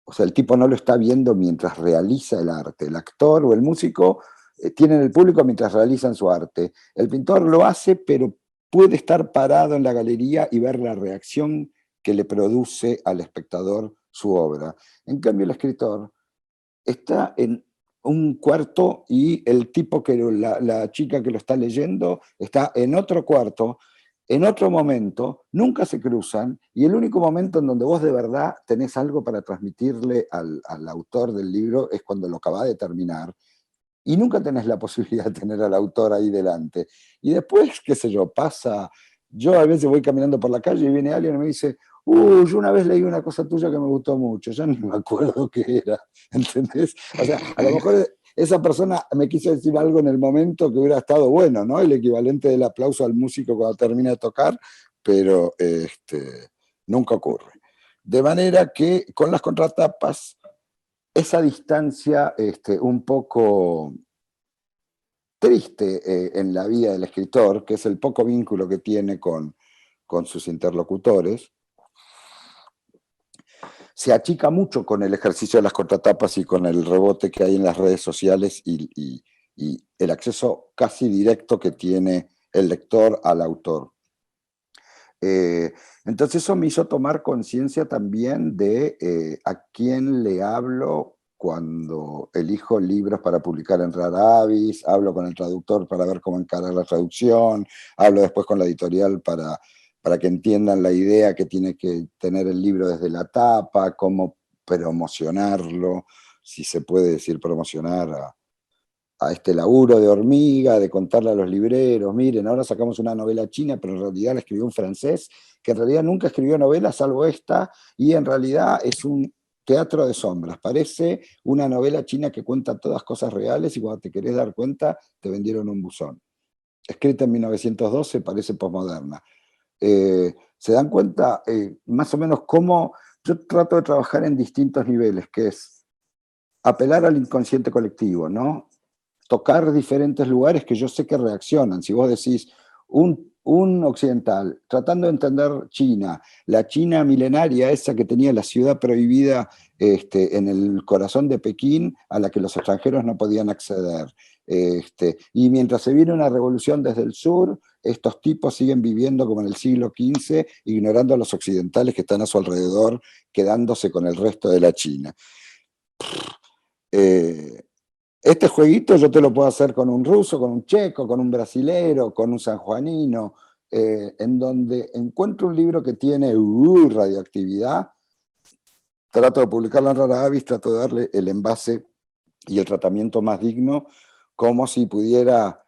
o sea, el tipo no lo está viendo mientras realiza el arte. El actor o el músico tienen el público mientras realizan su arte. El pintor lo hace, pero puede estar parado en la galería y ver la reacción que le produce al espectador su obra. En cambio, el escritor está en un cuarto y el tipo la chica que lo está leyendo está en otro cuarto, en otro momento, nunca se cruzan, y el único momento en donde vos de verdad tenés algo para transmitirle al autor del libro es cuando lo acabás de terminar, y nunca tenés la posibilidad de tener al autor ahí delante. Y después, qué sé yo, yo a veces voy caminando por la calle y viene alguien y me dice, yo una vez leí una cosa tuya que me gustó mucho, ya ni me acuerdo qué era, ¿entendés? O sea, a lo mejor esa persona me quiso decir algo en el momento que hubiera estado bueno, ¿no? El equivalente del aplauso al músico cuando termina de tocar, pero nunca ocurre. De manera que con las contratapas, esa distancia un poco triste en la vida del escritor, que es el poco vínculo que tiene con sus interlocutores, se achica mucho con el ejercicio de las contratapas y con el rebote que hay en las redes sociales y el acceso casi directo que tiene el lector al autor. Entonces eso me hizo tomar conciencia también de a quién le hablo cuando elijo libros para publicar en Raravis, hablo con el traductor para ver cómo encarar la traducción, hablo después con la editorial para que entiendan la idea que tiene que tener el libro desde la tapa, cómo promocionarlo, si se puede decir promocionar a este laburo de hormiga, de contarle a los libreros, miren, ahora sacamos una novela china, pero en realidad la escribió un francés, que en realidad nunca escribió novelas salvo esta, y en realidad es un teatro de sombras. Parece una novela china que cuenta todas cosas reales y cuando te querés dar cuenta te vendieron un buzón. Escrita en 1912, parece posmoderna. se dan cuenta más o menos cómo yo trato de trabajar en distintos niveles, que es apelar al inconsciente colectivo, ¿no? Tocar diferentes lugares que yo sé que reaccionan. Si vos decís, un occidental, tratando de entender China, la China milenaria, esa que tenía la ciudad prohibida en el corazón de Pekín, a la que los extranjeros no podían acceder. Y mientras se viene una revolución desde el sur, estos tipos siguen viviendo como en el siglo XV, ignorando a los occidentales que están a su alrededor, quedándose con el resto de la China. Este jueguito yo te lo puedo hacer con un ruso, con un checo, con un brasilero, con un sanjuanino, en donde encuentro un libro que tiene radioactividad, trato de publicarlo en Rara Avis, trato de darle el envase y el tratamiento más digno, como si pudiera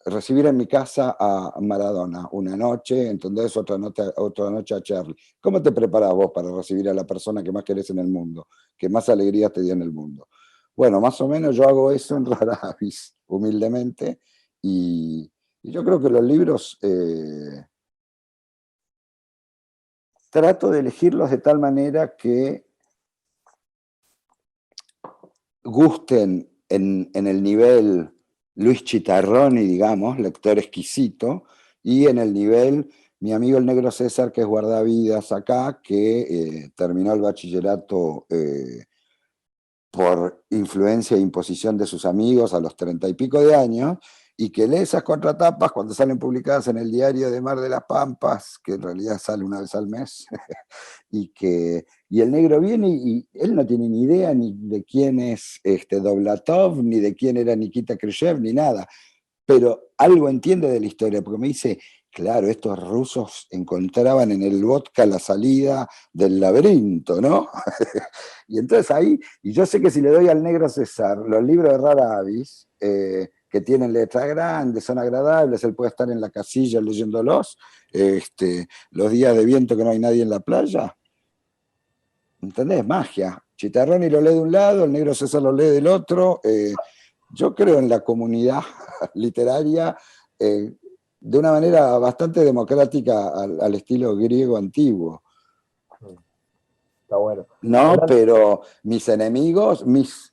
recibir en mi casa a Maradona una noche, ¿entendés? Otra noche a Charlie. ¿Cómo te preparás vos para recibir a la persona que más querés en el mundo, que más alegría te dio en el mundo? Bueno, más o menos yo hago eso en Rara Avis, humildemente, y yo creo que los libros trato de elegirlos de tal manera que gusten en el nivel Luis Chitarroni, digamos, lector exquisito, y en el nivel mi amigo el negro César, que es guardavidas acá, que terminó el bachillerato por influencia e imposición de sus amigos a los 30 y pico de años, y que lee esas contratapas cuando salen publicadas en el diario de Mar de las Pampas, que en realidad sale una vez al mes, y el negro viene y él no tiene ni idea ni de quién es Dovlatov, ni de quién era Nikita Khrushchev, ni nada, pero algo entiende de la historia, porque me dice, claro, estos rusos encontraban en el vodka la salida del laberinto, ¿no? Y entonces ahí, y yo sé que si le doy al negro César los libros de Rara Avis, que tienen letras grandes, son agradables, él puede estar en la casilla leyéndolos, los días de viento que no hay nadie en la playa, ¿entendés? Magia. Chitarroni lo lee de un lado, el negro César lo lee del otro. Yo creo en la comunidad literaria de una manera bastante democrática al estilo griego antiguo. Está bueno. No, pero mis enemigos, mis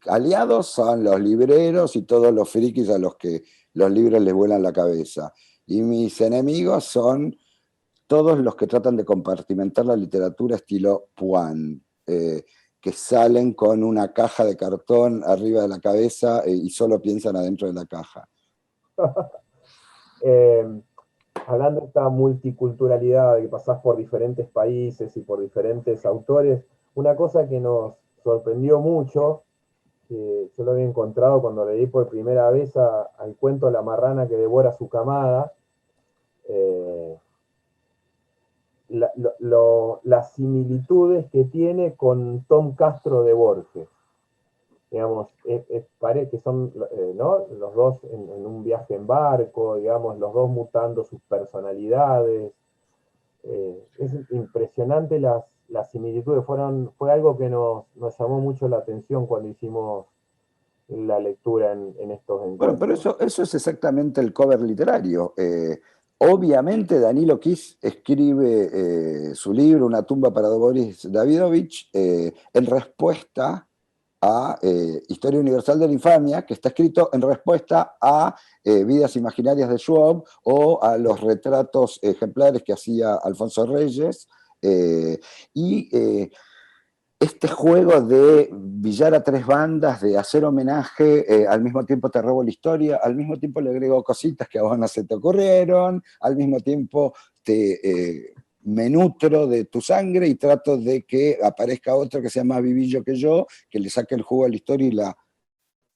aliados son los libreros y todos los frikis a los que los libros les vuelan la cabeza. Y mis enemigos son todos los que tratan de compartimentar la literatura estilo Puan, que salen con una caja de cartón arriba de la cabeza y solo piensan adentro de la caja. Hablando de esta multiculturalidad, de que pasás por diferentes países y por diferentes autores, una cosa que nos sorprendió mucho, que yo lo había encontrado cuando leí por primera vez al cuento La marrana que devora su camada, las similitudes que tiene con Tom Castro de Borges. Digamos, parece que son ¿no? Los dos en un viaje en barco, digamos, los dos mutando sus personalidades. Es impresionante las similitudes, fue algo que nos llamó mucho la atención cuando hicimos la lectura en estos encuentros. Bueno, pero eso es exactamente el cover literario. Obviamente Danilo Kiss escribe su libro, Una tumba para Boris Davidovich, en respuesta a Historia Universal de la Infamia, que está escrito en respuesta a Vidas Imaginarias de Schwab o a los retratos ejemplares que hacía Alfonso Reyes. Este juego de billar a tres bandas, de hacer homenaje, al mismo tiempo te robo la historia, al mismo tiempo le agrego cositas que a vos no se te ocurrieron, al mismo tiempo me nutro de tu sangre y trato de que aparezca otro que sea más vivillo que yo, que le saque el jugo a la historia y la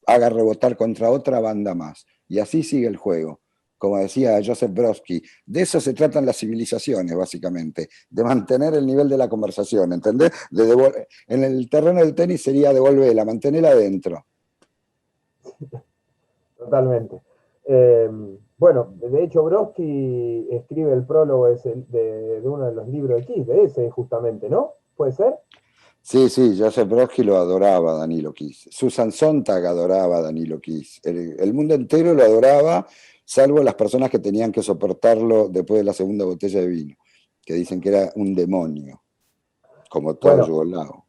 haga rebotar contra otra banda más. Y así sigue el juego. Como decía Joseph Brodsky, de eso se tratan las civilizaciones, básicamente, de mantener el nivel de la conversación, ¿entendés? En el terreno del tenis sería devolverla, mantenerla adentro. Totalmente. Bueno, de hecho Brodsky escribe el prólogo de uno de los libros de Kiss, de ese justamente, ¿no? ¿Puede ser? Sí, Joseph Brodsky lo adoraba, Danilo Kiss. Susan Sontag adoraba a Danilo Kiss. El mundo entero lo adoraba salvo las personas que tenían que soportarlo después de la segunda botella de vino, que dicen que era un demonio, como todo Bueno, Yugoslavo.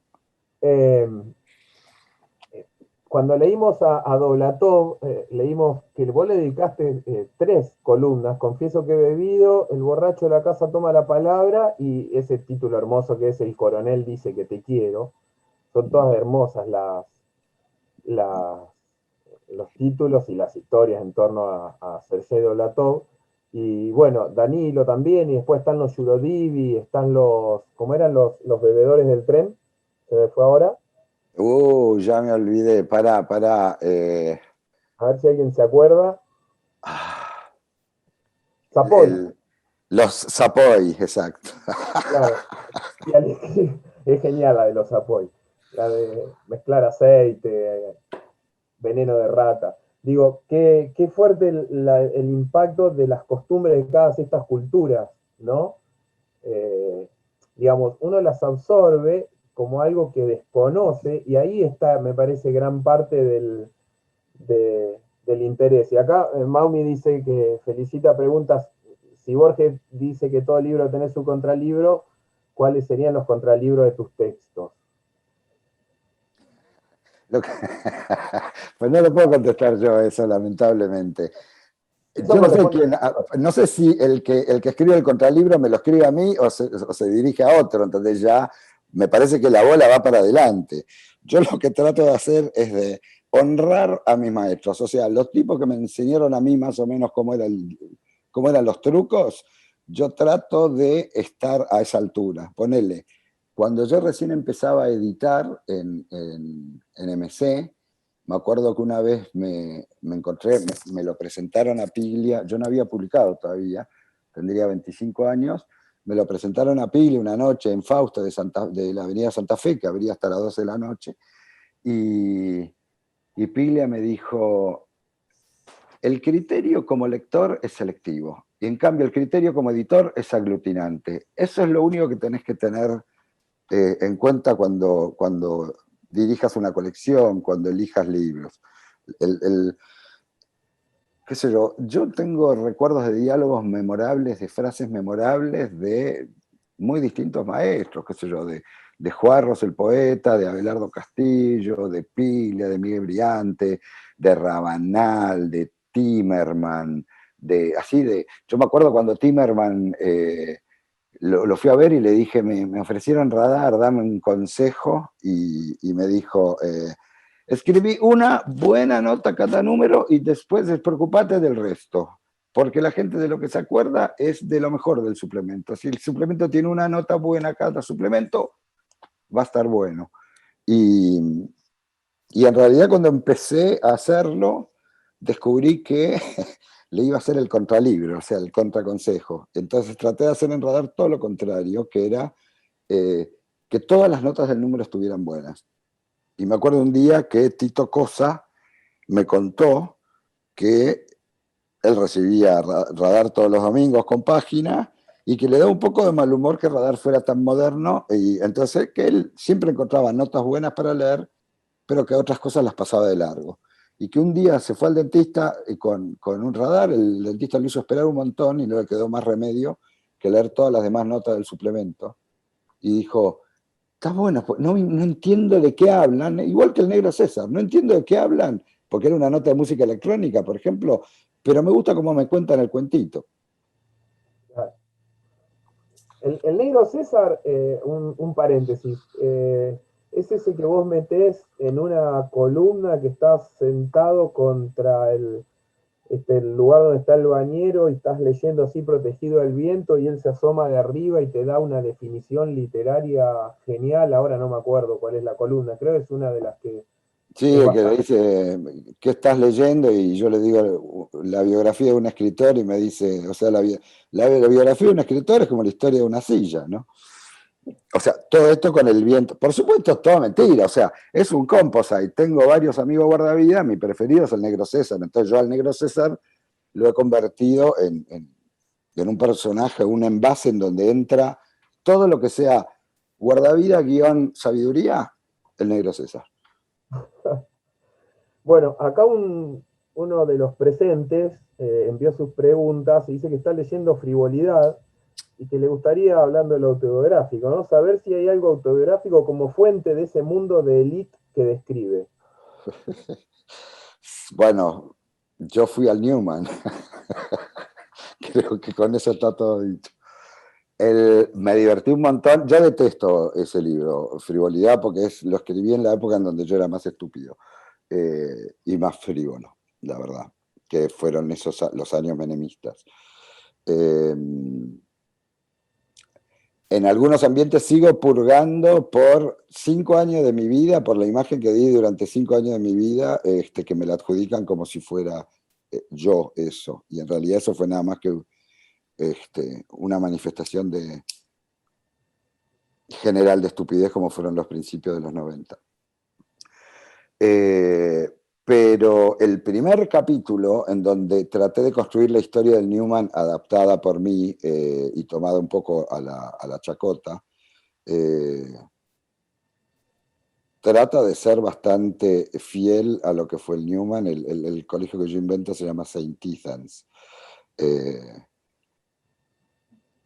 Cuando leímos a Dovlatov, leímos que vos le dedicaste 3 columnas, Confieso que he bebido, El borracho de la casa toma la palabra, y ese título hermoso que es El coronel dice que te quiero. Son todas hermosas las, los títulos y las historias en torno a Sergei Dovlatov. Y bueno, Danilo también, y después están los Yurodivi, están ¿cómo eran los bebedores del tren? Se me fue ahora. Ya me olvidé, pará. A ver si alguien se acuerda. Ah, Zapoy, los Zapoy, exacto. claro. Es genial la de los Zapoy. La de mezclar aceite, veneno de rata. Digo, qué fuerte el impacto de las costumbres de cada estas culturas, ¿no? Digamos, uno las absorbe como algo que desconoce, y ahí está, me parece, gran parte del interés. Y acá Maumi dice que felicita, preguntas, si Borges dice que todo libro tiene su contralibro, ¿cuáles serían los contralibros de tus textos? Que, pues no lo puedo contestar yo eso, lamentablemente. Eso Yo no sé corresponde. no sé si el que escribe el contralibro me lo escribe a mí o se dirige a otro, entonces ya me parece que la bola va para adelante. Yo lo que trato de hacer es de honrar a mis maestros, o sea, los tipos que me enseñaron a mí más o menos cómo eran los trucos, yo trato de estar a esa altura. Ponele, cuando yo recién empezaba a editar en MC, me acuerdo que una vez me encontré, me lo presentaron a Piglia, yo no había publicado todavía, tendría 25 años, me lo presentaron a Piglia una noche en Fausto de la avenida Santa Fe, que abría hasta las 12 de la noche, y Piglia me dijo, el criterio como lector es selectivo, y en cambio el criterio como editor es aglutinante. Eso es lo único que tenés que tener en cuenta cuando dirijas una colección, cuando elijas libros. Qué sé yo tengo recuerdos de diálogos memorables, de frases memorables de muy distintos maestros, qué sé yo, de Juarros el poeta, de Abelardo Castillo, de Piglia, de Miguel Briante, de Rabanal, de Timerman, yo me acuerdo cuando Timerman lo fui a ver y le dije, me ofrecieron radar, dame un consejo, y me dijo, escribí una buena nota cada número y después despreocupate del resto, porque la gente de lo que se acuerda es de lo mejor del suplemento. Si el suplemento tiene una nota buena cada suplemento, va a estar bueno. Y en realidad cuando empecé a hacerlo, descubrí que le iba a hacer el contralibro, o sea, el contraconsejo. Entonces traté de hacer en Radar todo lo contrario, que era que todas las notas del número estuvieran buenas. Y me acuerdo un día que Tito Cosa me contó que él recibía Radar todos los domingos con página y que le daba un poco de mal humor que Radar fuera tan moderno, y entonces que él siempre encontraba notas buenas para leer, pero que otras cosas las pasaba de largo. Y que un día se fue al dentista con un Radar, el dentista lo hizo esperar un montón y no le quedó más remedio que leer todas las demás notas del suplemento. Y dijo, está bueno, no entiendo de qué hablan, igual que el negro César, no entiendo de qué hablan, porque era una nota de música electrónica, por ejemplo, pero me gusta cómo me cuentan el cuentito. El negro César, un paréntesis, es ese que vos metés en una columna que estás sentado contra el lugar donde está el bañero y estás leyendo así protegido del viento y él se asoma de arriba y te da una definición literaria genial. Ahora no me acuerdo cuál es la columna, creo que es una de las que Sí, es el que le bastante. dice, ¿qué estás leyendo? Y yo le digo la biografía de un escritor y me dice, o sea, la biografía de un escritor es como la historia de una silla, ¿no? O sea, todo esto con el viento. Por supuesto, es toda mentira, o sea, es un composite. Tengo varios amigos guardavidas, mi preferido es el negro César, entonces yo al negro César lo he convertido en un personaje, un envase en donde entra todo lo que sea guardavida, guión, sabiduría, el negro César. Bueno, acá uno de los presentes envió sus preguntas y dice que está leyendo Frivolidad y que le gustaría, hablando de lo autobiográfico, ¿no? Saber si hay algo autobiográfico como fuente de ese mundo de élite que describe. Bueno, yo fui al Newman. Creo que con eso está todo dicho. Me divertí un montón. Yo detesto ese libro, Frivolidad, porque lo escribí en la época en donde yo era más estúpido y más frívolo, la verdad, que fueron los años menemistas. En algunos ambientes sigo purgando por 5 años de mi vida, por la imagen que di durante 5 años de mi vida, que me la adjudican como si fuera yo eso. Y en realidad eso fue nada más que una manifestación general de estupidez como fueron los principios de los 90. Pero el primer capítulo en donde traté de construir la historia del Newman adaptada por mí y tomada un poco a la chacota, trata de ser bastante fiel a lo que fue el Newman. El colegio que yo invento se llama Saint Ethan's.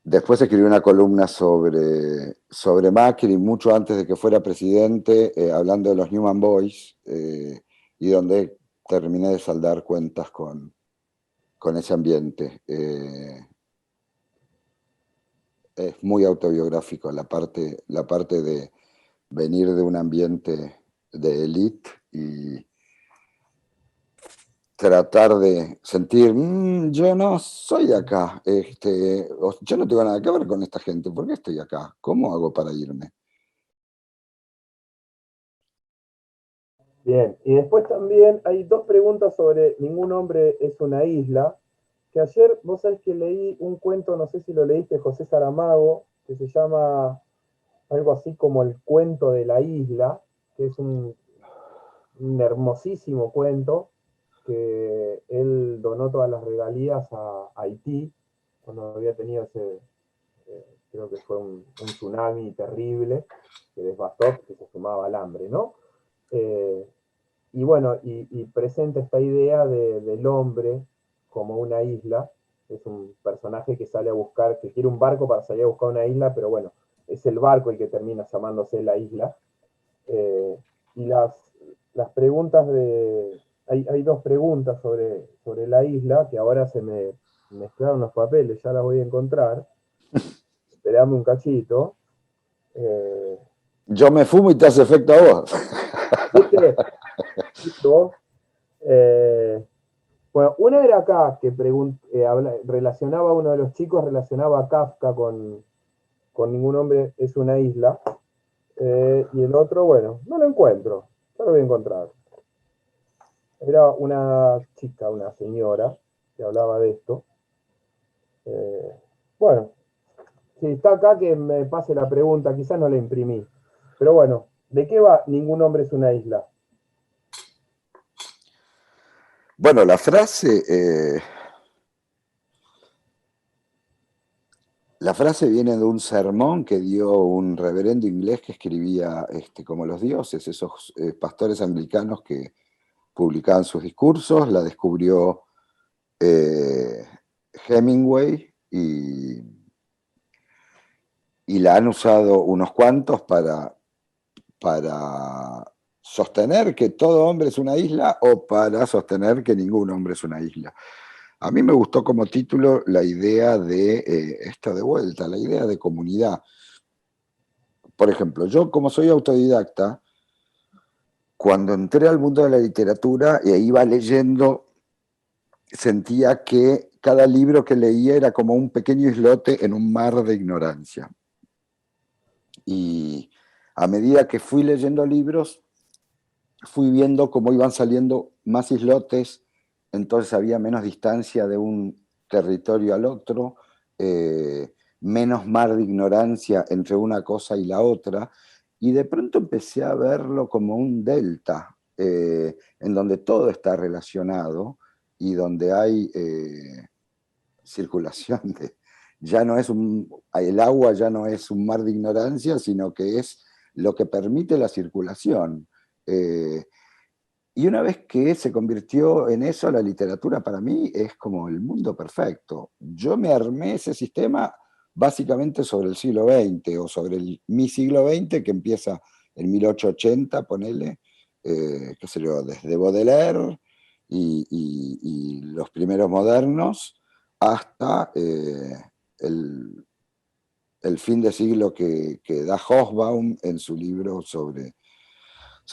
Después escribí una columna sobre Macri, mucho antes de que fuera presidente, hablando de los Newman Boys, y donde terminé de saldar cuentas con ese ambiente. Es muy autobiográfico la parte de venir de un ambiente de élite y tratar de sentir, yo no soy de acá, yo no tengo nada que ver con esta gente, ¿por qué estoy acá? ¿Cómo hago para irme? Bien, y después también hay dos preguntas sobre Ningún hombre es una isla, que ayer vos sabés que leí un cuento, no sé si lo leíste, José Saramago, que se llama algo así como El cuento de la isla, que es un hermosísimo cuento, que él donó todas las regalías a Haití, cuando había tenido creo que fue un tsunami terrible, que devastó, que se sumaba al hambre, ¿no? Y bueno, y presenta esta idea del hombre como una isla. Es un personaje que sale a buscar, que quiere un barco para salir a buscar una isla, pero bueno, es el barco el que termina llamándose la isla. Y las preguntas hay dos preguntas sobre la isla, que ahora se me mezclaron los papeles, ya las voy a encontrar. Esperame un cachito. Yo me fumo y te hace efecto a vos. ¿Viste? Bueno, una era acá que relacionaba a uno de los chicos, relacionaba a Kafka con Ningún hombre es una isla. Y el otro, bueno, no lo encuentro, ya lo voy a encontrar. Era una chica, una señora, que hablaba de esto. Bueno, si está acá que me pase la pregunta, quizás no la imprimí. Pero bueno, ¿de qué va Ningún hombre es una isla? Bueno, la frase viene de un sermón que dio un reverendo inglés que escribía como los dioses, esos pastores anglicanos que publicaban sus discursos. La descubrió Hemingway y la han usado unos cuantos para sostener que todo hombre es una isla o para sostener que ningún hombre es una isla. A mí me gustó como título la idea de esto de vuelta, la idea de comunidad. Por ejemplo, yo como soy autodidacta, cuando entré al mundo de la literatura e iba leyendo, sentía que cada libro que leía era como un pequeño islote en un mar de ignorancia. Y a medida que fui leyendo libros, fui viendo cómo iban saliendo más islotes, entonces había menos distancia de un territorio al otro, menos mar de ignorancia entre una cosa y la otra, y de pronto empecé a verlo como un delta, en donde todo está relacionado y donde hay circulación ya no es el agua ya no es un mar de ignorancia, sino que es lo que permite la circulación. Y una vez que se convirtió en eso, la literatura para mí es como el mundo perfecto. Yo me armé ese sistema básicamente sobre el siglo XX o sobre mi siglo XX, que empieza en 1880, ponele, qué sé yo, desde Baudelaire y los primeros modernos hasta el fin de siglo que da Hobsbawm en su libro sobre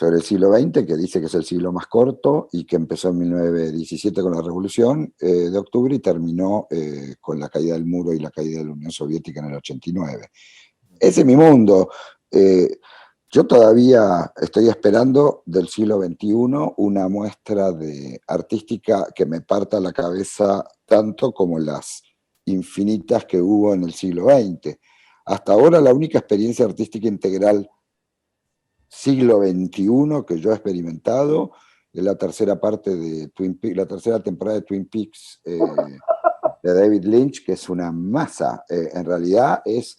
el siglo XX, que dice que es el siglo más corto y que empezó en 1917 con la Revolución de Octubre y terminó con la caída del muro y la caída de la Unión Soviética en el 89. Ese es mi mundo. Yo todavía estoy esperando del siglo XXI una muestra artística que me parta la cabeza tanto como las infinitas que hubo en el siglo XX. Hasta ahora la única experiencia artística integral siglo XXI que yo he experimentado es la tercera parte de Twin Peaks, la tercera temporada de Twin Peaks de David Lynch, que es una masa. En realidad es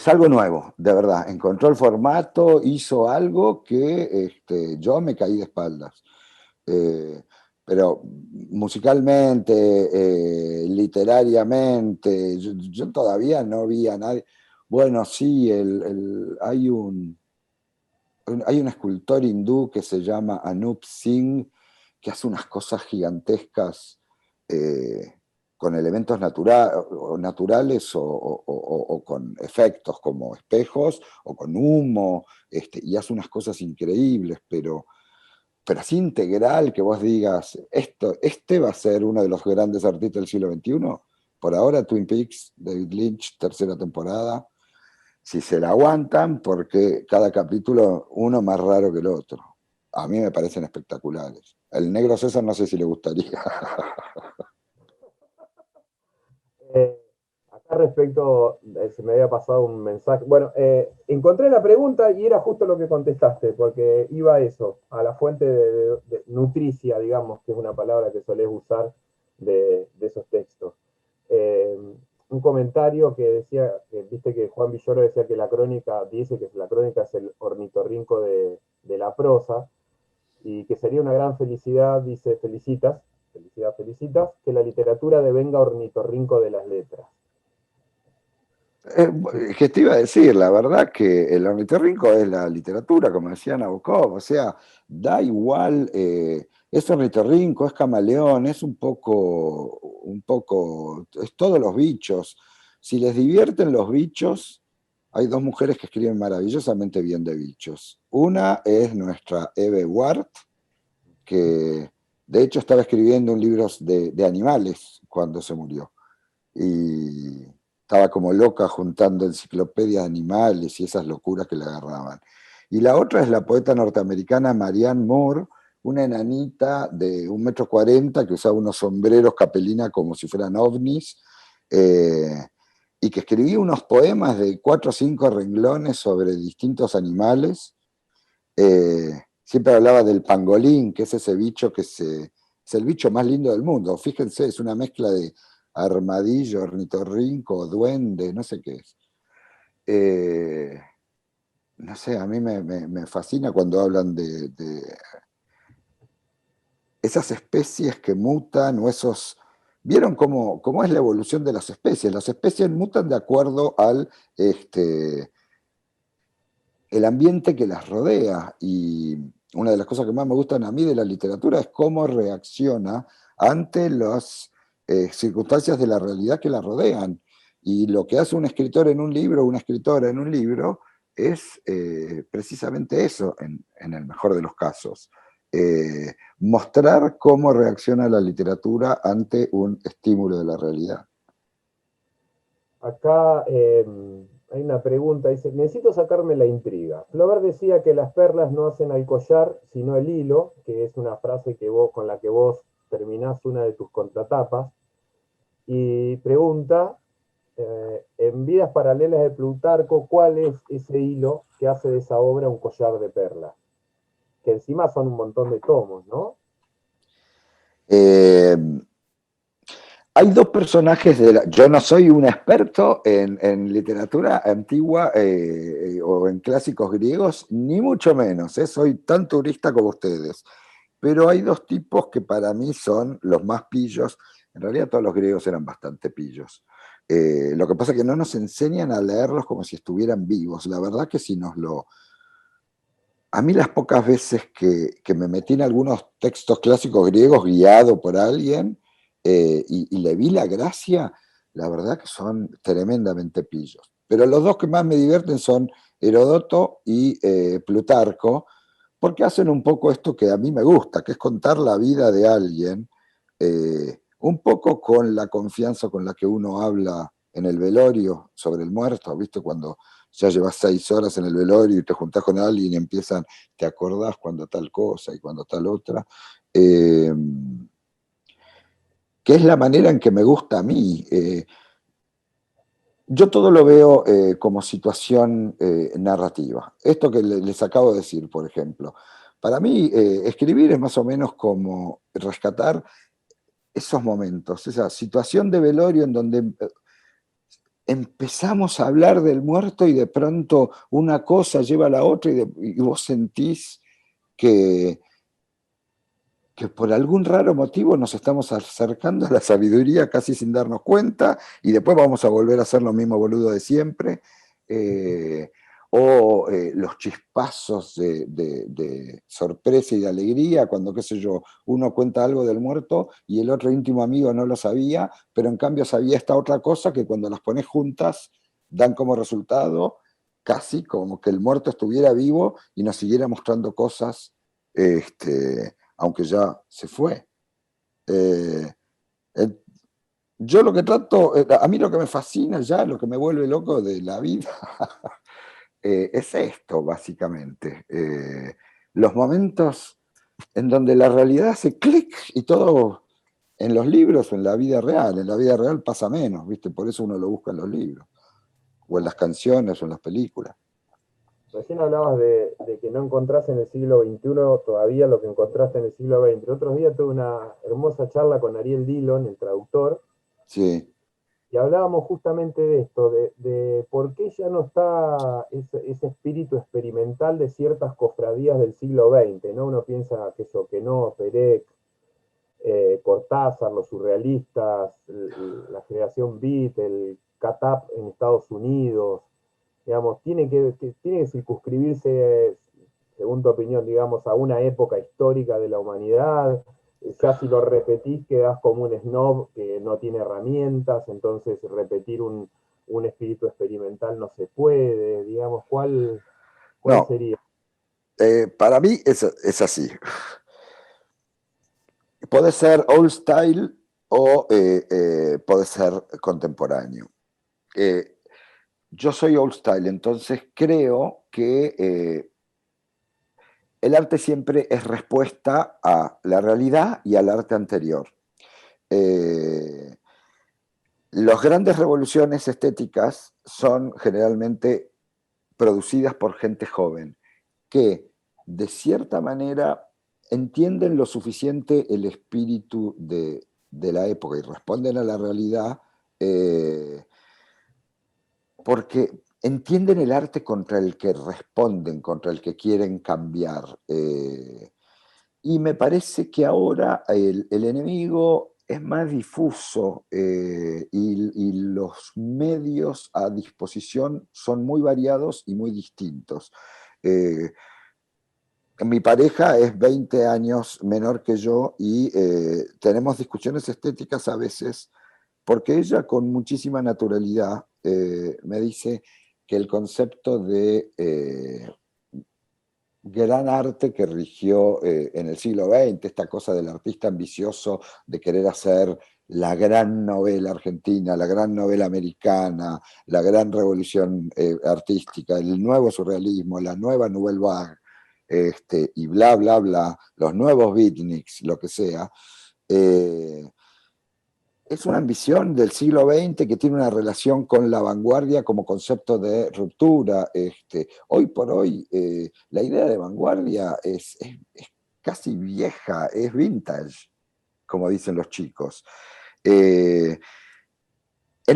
algo nuevo, de verdad. Encontró el formato, hizo algo que yo me caí de espaldas. Pero musicalmente, literariamente, yo todavía no vi a nadie. Bueno, sí, hay un escultor hindú que se llama Anup Singh, que hace unas cosas gigantescas con elementos naturales o con efectos como espejos o con humo, y hace unas cosas increíbles, pero así integral que vos digas, este va a ser uno de los grandes artistas del siglo XXI. Por ahora, Twin Peaks, David Lynch, tercera temporada, si se la aguantan, porque cada capítulo uno más raro que el otro. A mí me parecen espectaculares. El negro César no sé si le gustaría. Acá respecto, se me había pasado un mensaje. Bueno, encontré la pregunta y era justo lo que contestaste, porque iba a eso, a la fuente de nutricia, digamos, que es una palabra que solés usar de esos textos. Un comentario que decía, viste que Juan Villoro decía que la crónica, dice que la crónica es el ornitorrinco de la prosa, y que sería una gran felicidad, dice, felicitas, que la literatura devenga ornitorrinco de las letras. ¿Qué te iba a decir? La verdad que el ornitorrinco es la literatura, como decía Nabokov, o sea, da igual, es ornitorrinco, es camaleón, es un poco, es todos los bichos. Si les divierten los bichos, hay dos mujeres que escriben maravillosamente bien de bichos. Una es nuestra Eve Ward, que de hecho estaba escribiendo un libro de animales cuando se murió. Y estaba como loca juntando enciclopedias de animales y esas locuras que le agarraban. Y la otra es la poeta norteamericana Marianne Moore, una enanita de 1,40 m que usaba unos sombreros capelina como si fueran ovnis, y que escribía unos poemas de 4 o 5 renglones sobre distintos animales. Siempre hablaba del pangolín, que es ese bicho es el bicho más lindo del mundo. Fíjense, es una mezcla de armadillo, ornitorrinco, duende, no sé qué es. No sé, a mí me fascina cuando hablan de esas especies que mutan o esos... ¿Vieron cómo es la evolución de las especies? Las especies mutan de acuerdo al el ambiente que las rodea. Y una de las cosas que más me gustan a mí de la literatura es cómo reacciona ante las circunstancias de la realidad que la rodean. Y lo que hace un escritor en un libro, una escritora en un libro, es precisamente eso, en el mejor de los casos. Mostrar cómo reacciona la literatura ante un estímulo de la realidad. Acá hay una pregunta, dice, necesito sacarme la intriga. Flaubert decía que las perlas no hacen al collar, sino el hilo, que es una frase con la que vos terminás una de tus contratapas, y pregunta, en Vidas Paralelas de Plutarco, ¿cuál es ese hilo que hace de esa obra un collar de perlas? Que encima son un montón de tomos, ¿no? Hay dos personajes yo no soy un experto en literatura antigua o en clásicos griegos, ni mucho menos, soy tan turista como ustedes. Pero hay dos tipos que para mí son los más pillos. En realidad todos los griegos eran bastante pillos. Lo que pasa es que no nos enseñan a leerlos como si estuvieran vivos. La verdad que si nos lo... A mí las pocas veces que me metí en algunos textos clásicos griegos guiado por alguien y le vi la gracia, la verdad que son tremendamente pillos. Pero los dos que más me divierten son Heródoto y Plutarco, porque hacen un poco esto que a mí me gusta, que es contar la vida de alguien, un poco con la confianza con la que uno habla en el velorio sobre el muerto, ¿viste? Cuando ya llevas 6 horas en el velorio y te juntás con alguien y empiezan, te acordás cuando tal cosa y cuando tal otra, que es la manera en que me gusta a mí. Yo todo lo veo como situación narrativa. Esto que les acabo de decir, por ejemplo. Para mí, escribir es más o menos como rescatar esos momentos, esa situación de velorio en donde empezamos a hablar del muerto y de pronto una cosa lleva a la otra y vos sentís que por algún raro motivo nos estamos acercando a la sabiduría casi sin darnos cuenta y después vamos a volver a hacer lo mismo boludo de siempre. Los chispazos de sorpresa y de alegría cuando, qué sé yo, uno cuenta algo del muerto y el otro íntimo amigo no lo sabía, pero en cambio sabía esta otra cosa que cuando las pones juntas dan como resultado casi como que el muerto estuviera vivo y nos siguiera mostrando cosas, aunque ya se fue. Eh, eh, yo lo que trato, a mí lo que me fascina ya, lo que me vuelve loco de la vida, es esto, básicamente. Los momentos en donde la realidad hace clic y todo en los libros o en la vida real. En la vida real pasa menos, ¿viste? Por eso uno lo busca en los libros, o en las canciones, o en las películas. Recién hablabas de que no encontrás en el siglo XXI todavía lo que encontraste en el siglo XX. Otros días tuve una hermosa charla con Ariel Dillon, el traductor, Sí. y hablábamos justamente de esto, de por qué ya no está ese espíritu experimental de ciertas cofradías del siglo XX, ¿no? Uno piensa que eso, que no, Perec, Cortázar, los surrealistas, la generación beat, el Catap en Estados Unidos, digamos, tiene que circunscribirse, según tu opinión, digamos, a una época histórica de la humanidad. Ya si lo repetís quedás como un snob que no tiene herramientas, entonces repetir un espíritu experimental no se puede, digamos, ¿cuál No, sería? para mí es así. Puede ser old style o puede ser contemporáneo. Yo soy old style, entonces creo que el arte siempre es respuesta a la realidad y al arte anterior. Eh, las grandes revoluciones estéticas son generalmente producidas por gente joven, que de cierta manera entienden lo suficiente el espíritu de la época y responden a la realidad porque entienden el arte contra el que responden, contra el que quieren cambiar. Y me parece que ahora el enemigo es más difuso y los medios a disposición son muy variados y muy distintos. Eh, Mi pareja es 20 años menor que yo y tenemos discusiones estéticas a veces porque ella con muchísima naturalidad me dice que el concepto de gran arte que rigió en el siglo XX, esta cosa del artista ambicioso de querer hacer la gran novela argentina, la gran novela americana, la gran revolución artística, el nuevo surrealismo, la nueva Nouvelle Vague, y bla, bla, bla, los nuevos beatniks, lo que sea, es una ambición del siglo XX que tiene una relación con la vanguardia como concepto de ruptura. Hoy por hoy, la idea de vanguardia es casi vieja, es vintage, como dicen los chicos. En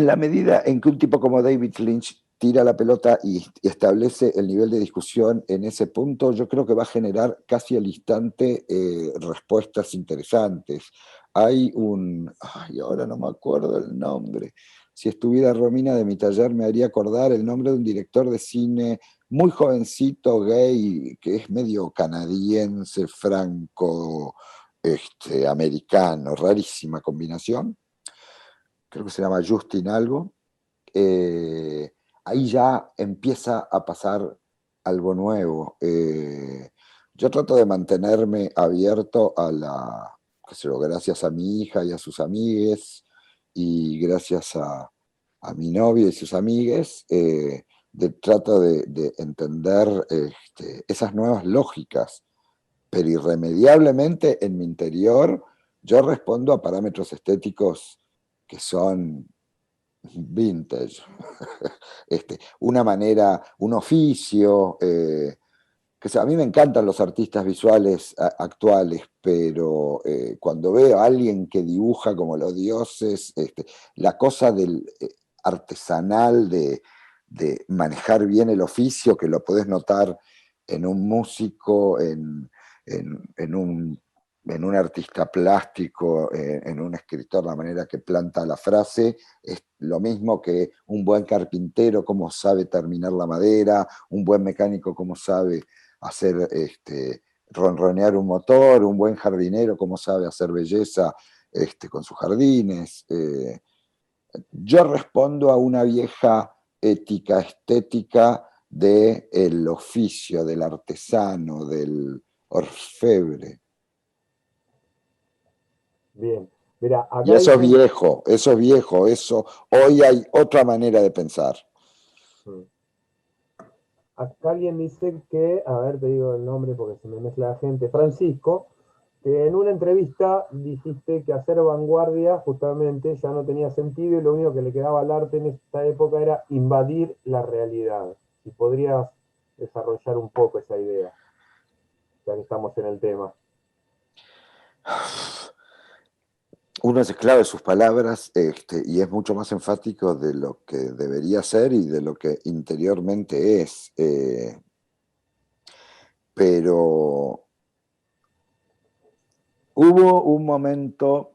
la medida en que un tipo como David Lynch tira la pelota y establece el nivel de discusión en ese punto, yo creo que va a generar casi al instante respuestas interesantes. Hay ahora no me acuerdo el nombre, si estuviera Romina de mi taller me haría acordar el nombre de un director de cine muy jovencito, gay, que es medio canadiense, franco, americano, rarísima combinación. Creo que se llama Justin algo. Ahí ya empieza a pasar algo nuevo. Yo trato de mantenerme abierto a qué sé yo, gracias a mi hija y a sus amigues, y gracias a mi novia y sus amigues, trato de entender esas nuevas lógicas, pero irremediablemente en mi interior yo respondo a parámetros estéticos que son vintage, una manera, un oficio, a mí me encantan los artistas visuales actuales, pero cuando veo a alguien que dibuja como los dioses, la cosa del artesanal, de manejar bien el oficio, que lo podés notar en un músico, en un artista plástico, en un escritor, la manera que planta la frase, es lo mismo que un buen carpintero, cómo sabe terminar la madera, un buen mecánico, cómo sabe hacer ronronear un motor, un buen jardinero, cómo sabe hacer belleza con sus jardines. Yo respondo a una vieja ética, estética del oficio, del artesano, del orfebre. Bien. Mira, Y acá eso es dicen... viejo, eso, hoy hay otra manera de pensar. Acá alguien dice que, a ver, te digo el nombre porque se me mezcla la gente, Francisco, que en una entrevista dijiste que hacer vanguardia justamente ya no tenía sentido y lo único que le quedaba al arte en esta época era invadir la realidad. Si podrías desarrollar un poco esa idea, ya que estamos en el tema. Uno es esclavo de sus palabras, y es mucho más enfático de lo que debería ser y de lo que interiormente es. Pero hubo un momento,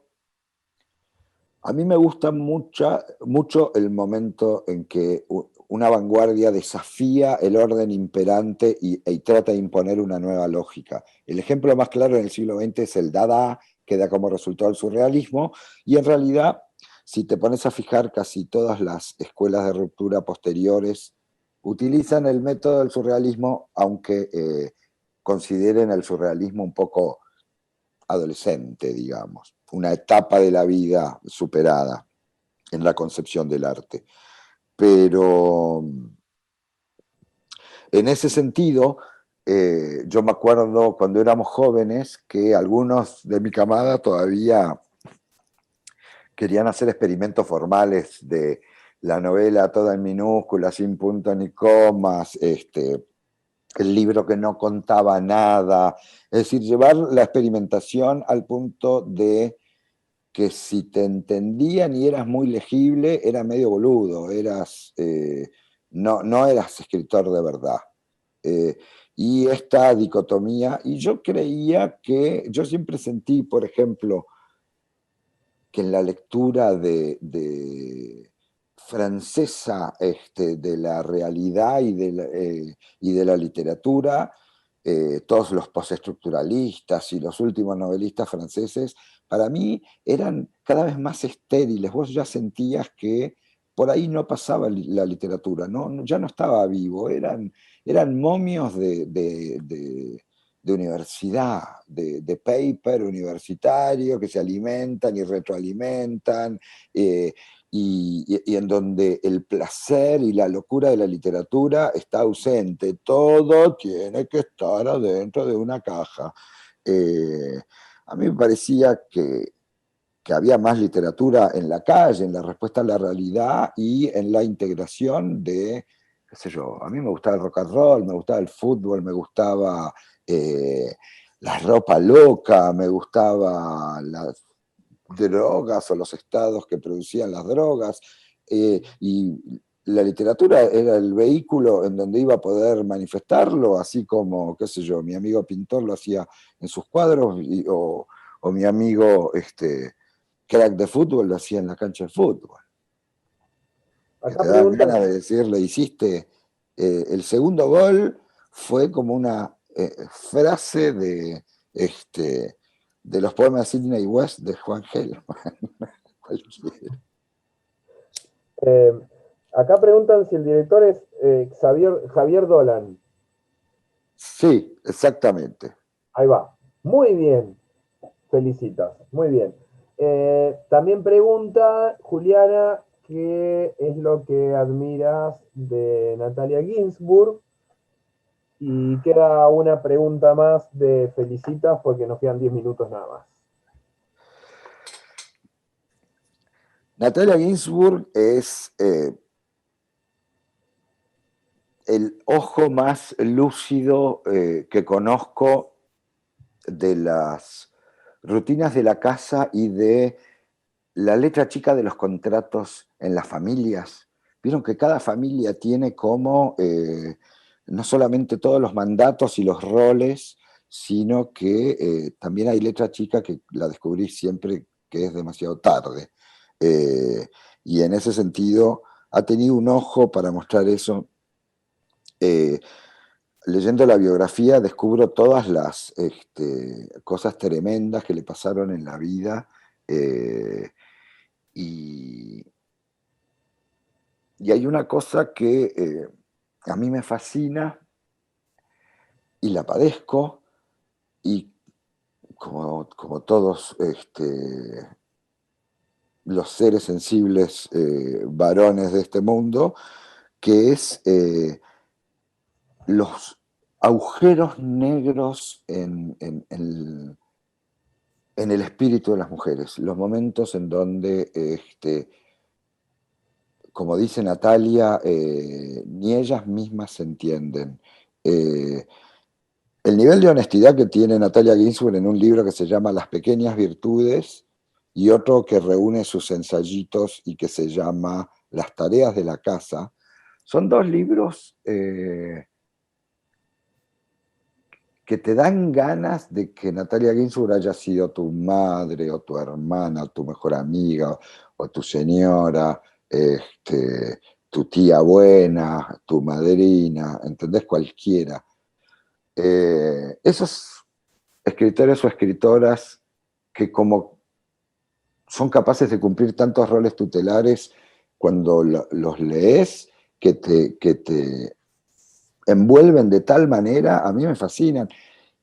a mí me gusta mucho el momento en que una vanguardia desafía el orden imperante y trata de imponer una nueva lógica. El ejemplo más claro en el siglo XX es el Dada, que da como resultado el surrealismo, y en realidad, si te pones a fijar, casi todas las escuelas de ruptura posteriores utilizan el método del surrealismo, aunque consideren el surrealismo un poco adolescente, digamos, una etapa de la vida superada en la concepción del arte. Pero en ese sentido, yo me acuerdo cuando éramos jóvenes que algunos de mi camada todavía querían hacer experimentos formales de la novela toda en minúsculas, sin puntos ni comas, el libro que no contaba nada, es decir, llevar la experimentación al punto de que si te entendían y eras muy legible, era medio boludo, no eras escritor de verdad. Y esta dicotomía, y yo creía yo siempre sentí, por ejemplo, que en la lectura de francesa de la realidad y de la literatura, todos los postestructuralistas y los últimos novelistas franceses, para mí eran cada vez más estériles. Vos ya sentías que por ahí no pasaba la literatura, ya no estaba vivo, eran momios de universidad, de paper universitario que se alimentan y retroalimentan, y en donde el placer y la locura de la literatura está ausente. Todo tiene que estar adentro de una caja. A mí me parecía que había más literatura en la calle, en la respuesta a la realidad y en la integración qué sé yo, a mí me gustaba el rock and roll, me gustaba el fútbol, me gustaba la ropa loca, me gustaba drogas o los estados que producían las drogas, y la literatura era el vehículo en donde iba a poder manifestarlo, así como, qué sé yo, mi amigo pintor lo hacía en sus cuadros, o mi amigo crack de fútbol lo hacía en la cancha de fútbol. Que Acá te dan preguntan, ganas de decirle, hiciste, el segundo gol fue como una frase de los poemas de Sidney West de Juan Gelman. Cualquiera. eh, acá preguntan si el director es Javier Dolan. Sí, exactamente. Ahí va. Muy bien. Felicitas. Muy bien. También pregunta Juliana qué es lo que admiras de Natalia Ginsburg. Y queda una pregunta más de Felicitas porque nos quedan 10 minutos nada más. Natalia Ginsburg es el ojo más lúcido que conozco de las rutinas de la casa y de la letra chica de los contratos en las familias. Vieron que cada familia tiene como no solamente todos los mandatos y los roles, sino que también hay letra chica que la descubrí siempre que es demasiado tarde. Eh, y en ese sentido ha tenido un ojo para mostrar eso. Leyendo la biografía descubro todas las cosas tremendas que le pasaron en la vida, y, y hay una cosa que a mí me fascina y la padezco, y como todos los seres sensibles varones de este mundo, que es los agujeros negros en el espíritu de las mujeres, los momentos en donde, como dice Natalia, ni ellas mismas se entienden. El nivel de honestidad que tiene Natalia Ginsburg en un libro que se llama Las pequeñas virtudes, y otro que reúne sus ensayitos y que se llama Las tareas de la casa, son dos libros que te dan ganas de que Natalia Ginsburg haya sido tu madre o tu hermana o tu mejor amiga o tu señora, tu tía buena, tu madrina, ¿entendés? Cualquiera. Esos escritores o escritoras que como son capaces de cumplir tantos roles tutelares cuando los lees, que te envuelven de tal manera, a mí me fascinan.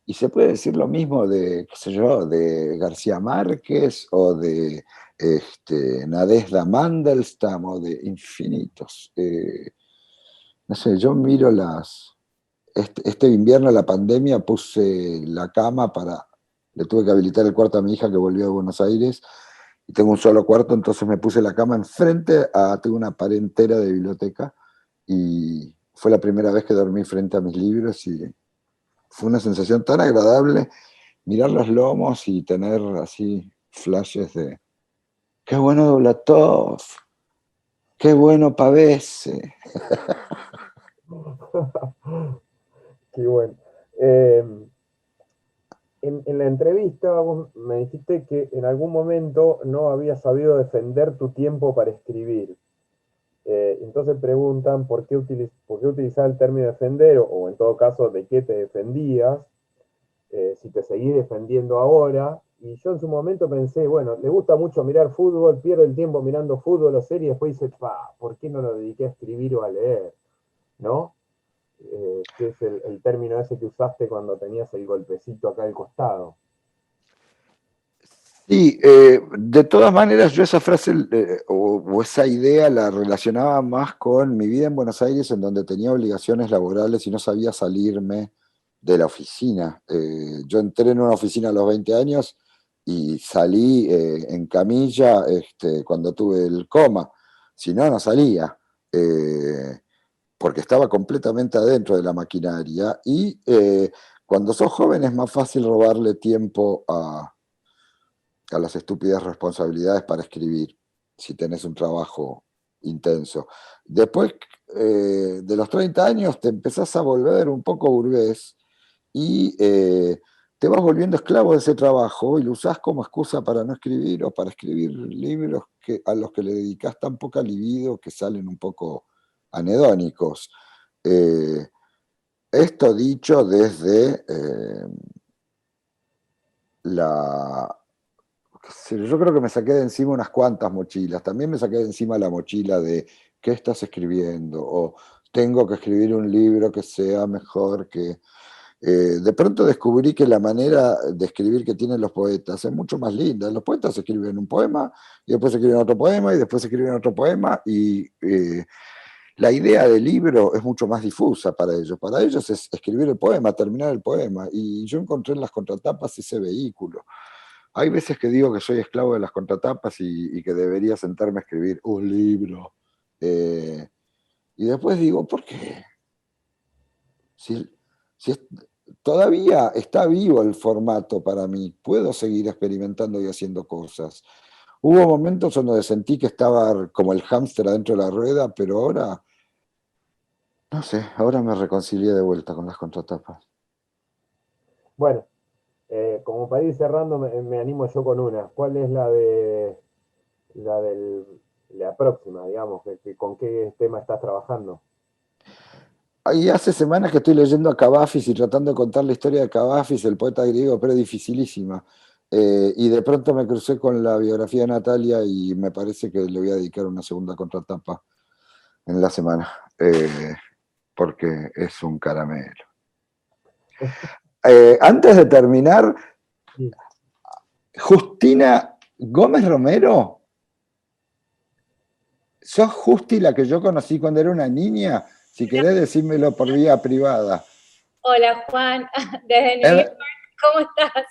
Y se puede decir lo mismo de, qué sé yo, de García Márquez o de Nadezhda Mandelstam o de infinitos. No sé, yo miro este invierno, la pandemia, puse la cama le tuve que habilitar el cuarto a mi hija que volvió de Buenos Aires, y tengo un solo cuarto, entonces me puse la cama enfrente tengo una pared entera de biblioteca, y fue la primera vez que dormí frente a mis libros, y fue una sensación tan agradable mirar los lomos y tener así flashes de qué bueno Doblatov, qué bueno Pavese. Qué bueno. En la entrevista vos me dijiste que en algún momento no habías sabido defender tu tiempo para escribir. Entonces preguntan por qué utilizar el término defender, o en todo caso, de qué te defendías, si te seguís defendiendo ahora. Y yo en su momento pensé, bueno, le gusta mucho mirar fútbol, pierde el tiempo mirando fútbol o series, y después dice, ¿por qué no lo dediqué a escribir o a leer? ¿No? Que es el término ese que usaste cuando tenías el golpecito acá al costado. Sí, de todas maneras yo esa frase o esa idea la relacionaba más con mi vida en Buenos Aires, en donde tenía obligaciones laborales y no sabía salirme de la oficina. Yo entré en una oficina a los 20 años y salí en camilla cuando tuve el coma. Si no, no salía, porque estaba completamente adentro de la maquinaria, y cuando sos joven es más fácil robarle tiempo a las estúpidas responsabilidades para escribir, si tenés un trabajo intenso. Después de los 30 años te empezás a volver un poco burgués y te vas volviendo esclavo de ese trabajo y lo usás como excusa para no escribir o para escribir libros a los que le dedicás tan poca libido que salen un poco anedónicos. Esto dicho desde yo creo que me saqué de encima unas cuantas mochilas. También me saqué de encima la mochila de ¿qué estás escribiendo? O tengo que escribir un libro que sea mejor que... de pronto descubrí que la manera de escribir que tienen los poetas es mucho más linda. Los poetas escriben un poema y después escriben otro poema y después escriben otro poema y la idea del libro es mucho más difusa para ellos. Para ellos es escribir el poema, terminar el poema. Y yo encontré en las contratapas ese vehículo. Hay veces que digo que soy esclavo de las contratapas y que debería sentarme a escribir un libro. Y después digo, ¿por qué? Si todavía está vivo el formato para mí, puedo seguir experimentando y haciendo cosas. Hubo momentos en donde sentí que estaba como el hámster adentro de la rueda, pero ahora, no sé, ahora me reconcilié de vuelta con las contratapas. Bueno, como para ir cerrando, me animo yo con una. ¿Cuál es la próxima, digamos? ¿Con qué tema estás trabajando? Y hace semanas que estoy leyendo a Kavafis y tratando de contar la historia de Kavafis, el poeta griego, pero es dificilísima. Y de pronto me crucé con la biografía de Natalia y me parece que le voy a dedicar una segunda contratapa en la semana, porque es un caramelo. Antes de terminar, Sí. Justina Gómez Romero, ¿sos Justi la que yo conocí cuando era una niña? Si querés decírmelo por vía privada. Hola Juan, desde New York, ¿cómo estás?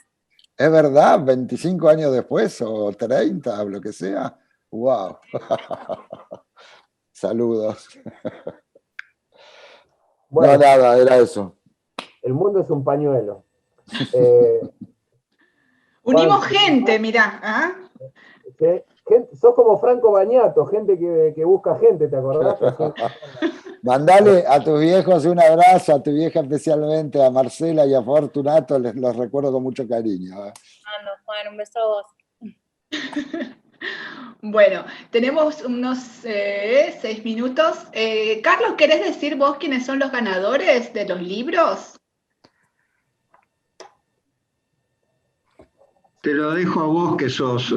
¿Es verdad? ¿25 años después o 30 o lo que sea? ¡Wow! Saludos. Bueno, No, nada, era eso. el mundo es un pañuelo. Unimos Juan, gente, mirá. ¿Ah? sos como Franco Bañato, gente que busca gente, ¿te acordás? Mandale a tus viejos un abrazo, a tu vieja especialmente, a Marcela y a Fortunato, los recuerdo con mucho cariño. Ando, Juan, un beso a vos. Bueno, tenemos unos 6 minutos. Carlos, ¿querés decir vos quiénes son los ganadores de los libros? Te lo dejo a vos que sos...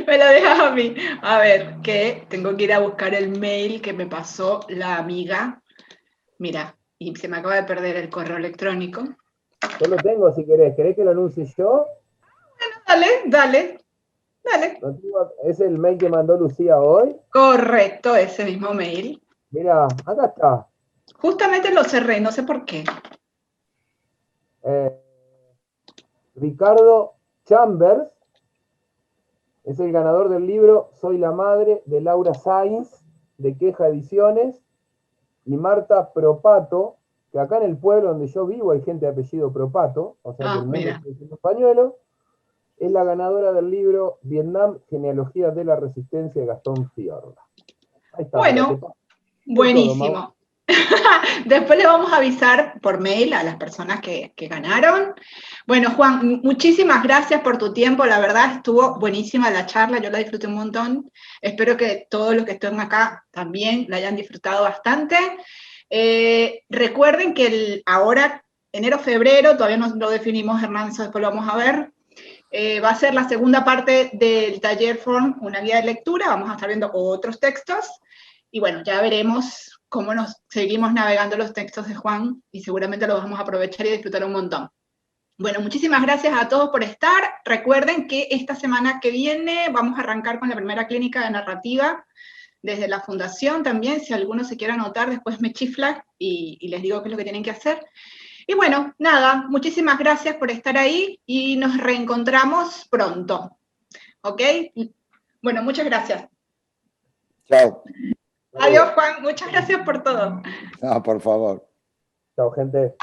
Me lo dejas a mí. A ver, que tengo que ir a buscar el mail que me pasó la amiga. Mira, y se me acaba de perder el correo electrónico. Yo lo tengo si querés. ¿Querés que lo anuncie yo? Dale, dale, dale. Es el mail que mandó Lucía hoy. Correcto, ese mismo mail. Mira, acá está. Justamente lo cerré, no sé por qué. Ricardo Chambers es el ganador del libro Soy la madre, de Laura Sainz, de Queja Ediciones, y Marta Propato, que acá en el pueblo donde yo vivo hay gente de apellido Propato, o sea que el mundo es un pañuelo, es la ganadora del libro Vietnam, Genealogía de la Resistencia, de Gastón Fiorda. Ahí está. Bueno, buenísimo. Después le vamos a avisar por mail a las personas que ganaron. Bueno, Juan, muchísimas gracias por tu tiempo. La verdad estuvo buenísima la charla, yo la disfruté un montón. Espero que todos los que estén acá también la hayan disfrutado bastante. Recuerden que ahora, enero, febrero, todavía no lo definimos, Hernán, eso después lo vamos a ver. Va a ser la segunda parte del taller Form, una guía de lectura. Vamos a estar viendo otros textos. Y bueno, ya veremos cómo nos seguimos navegando los textos de Juan y seguramente los vamos a aprovechar y disfrutar un montón. Bueno, muchísimas gracias a todos por estar. Recuerden que esta semana que viene vamos a arrancar con la primera clínica de narrativa desde la fundación también. Si alguno se quiere anotar, después me chifla y les digo qué es lo que tienen que hacer. Y bueno, nada, muchísimas gracias por estar ahí y nos reencontramos pronto. ¿Ok? Bueno, muchas gracias. Chao. Adiós, Juan. Muchas gracias por todo. No, por favor. Chao, gente.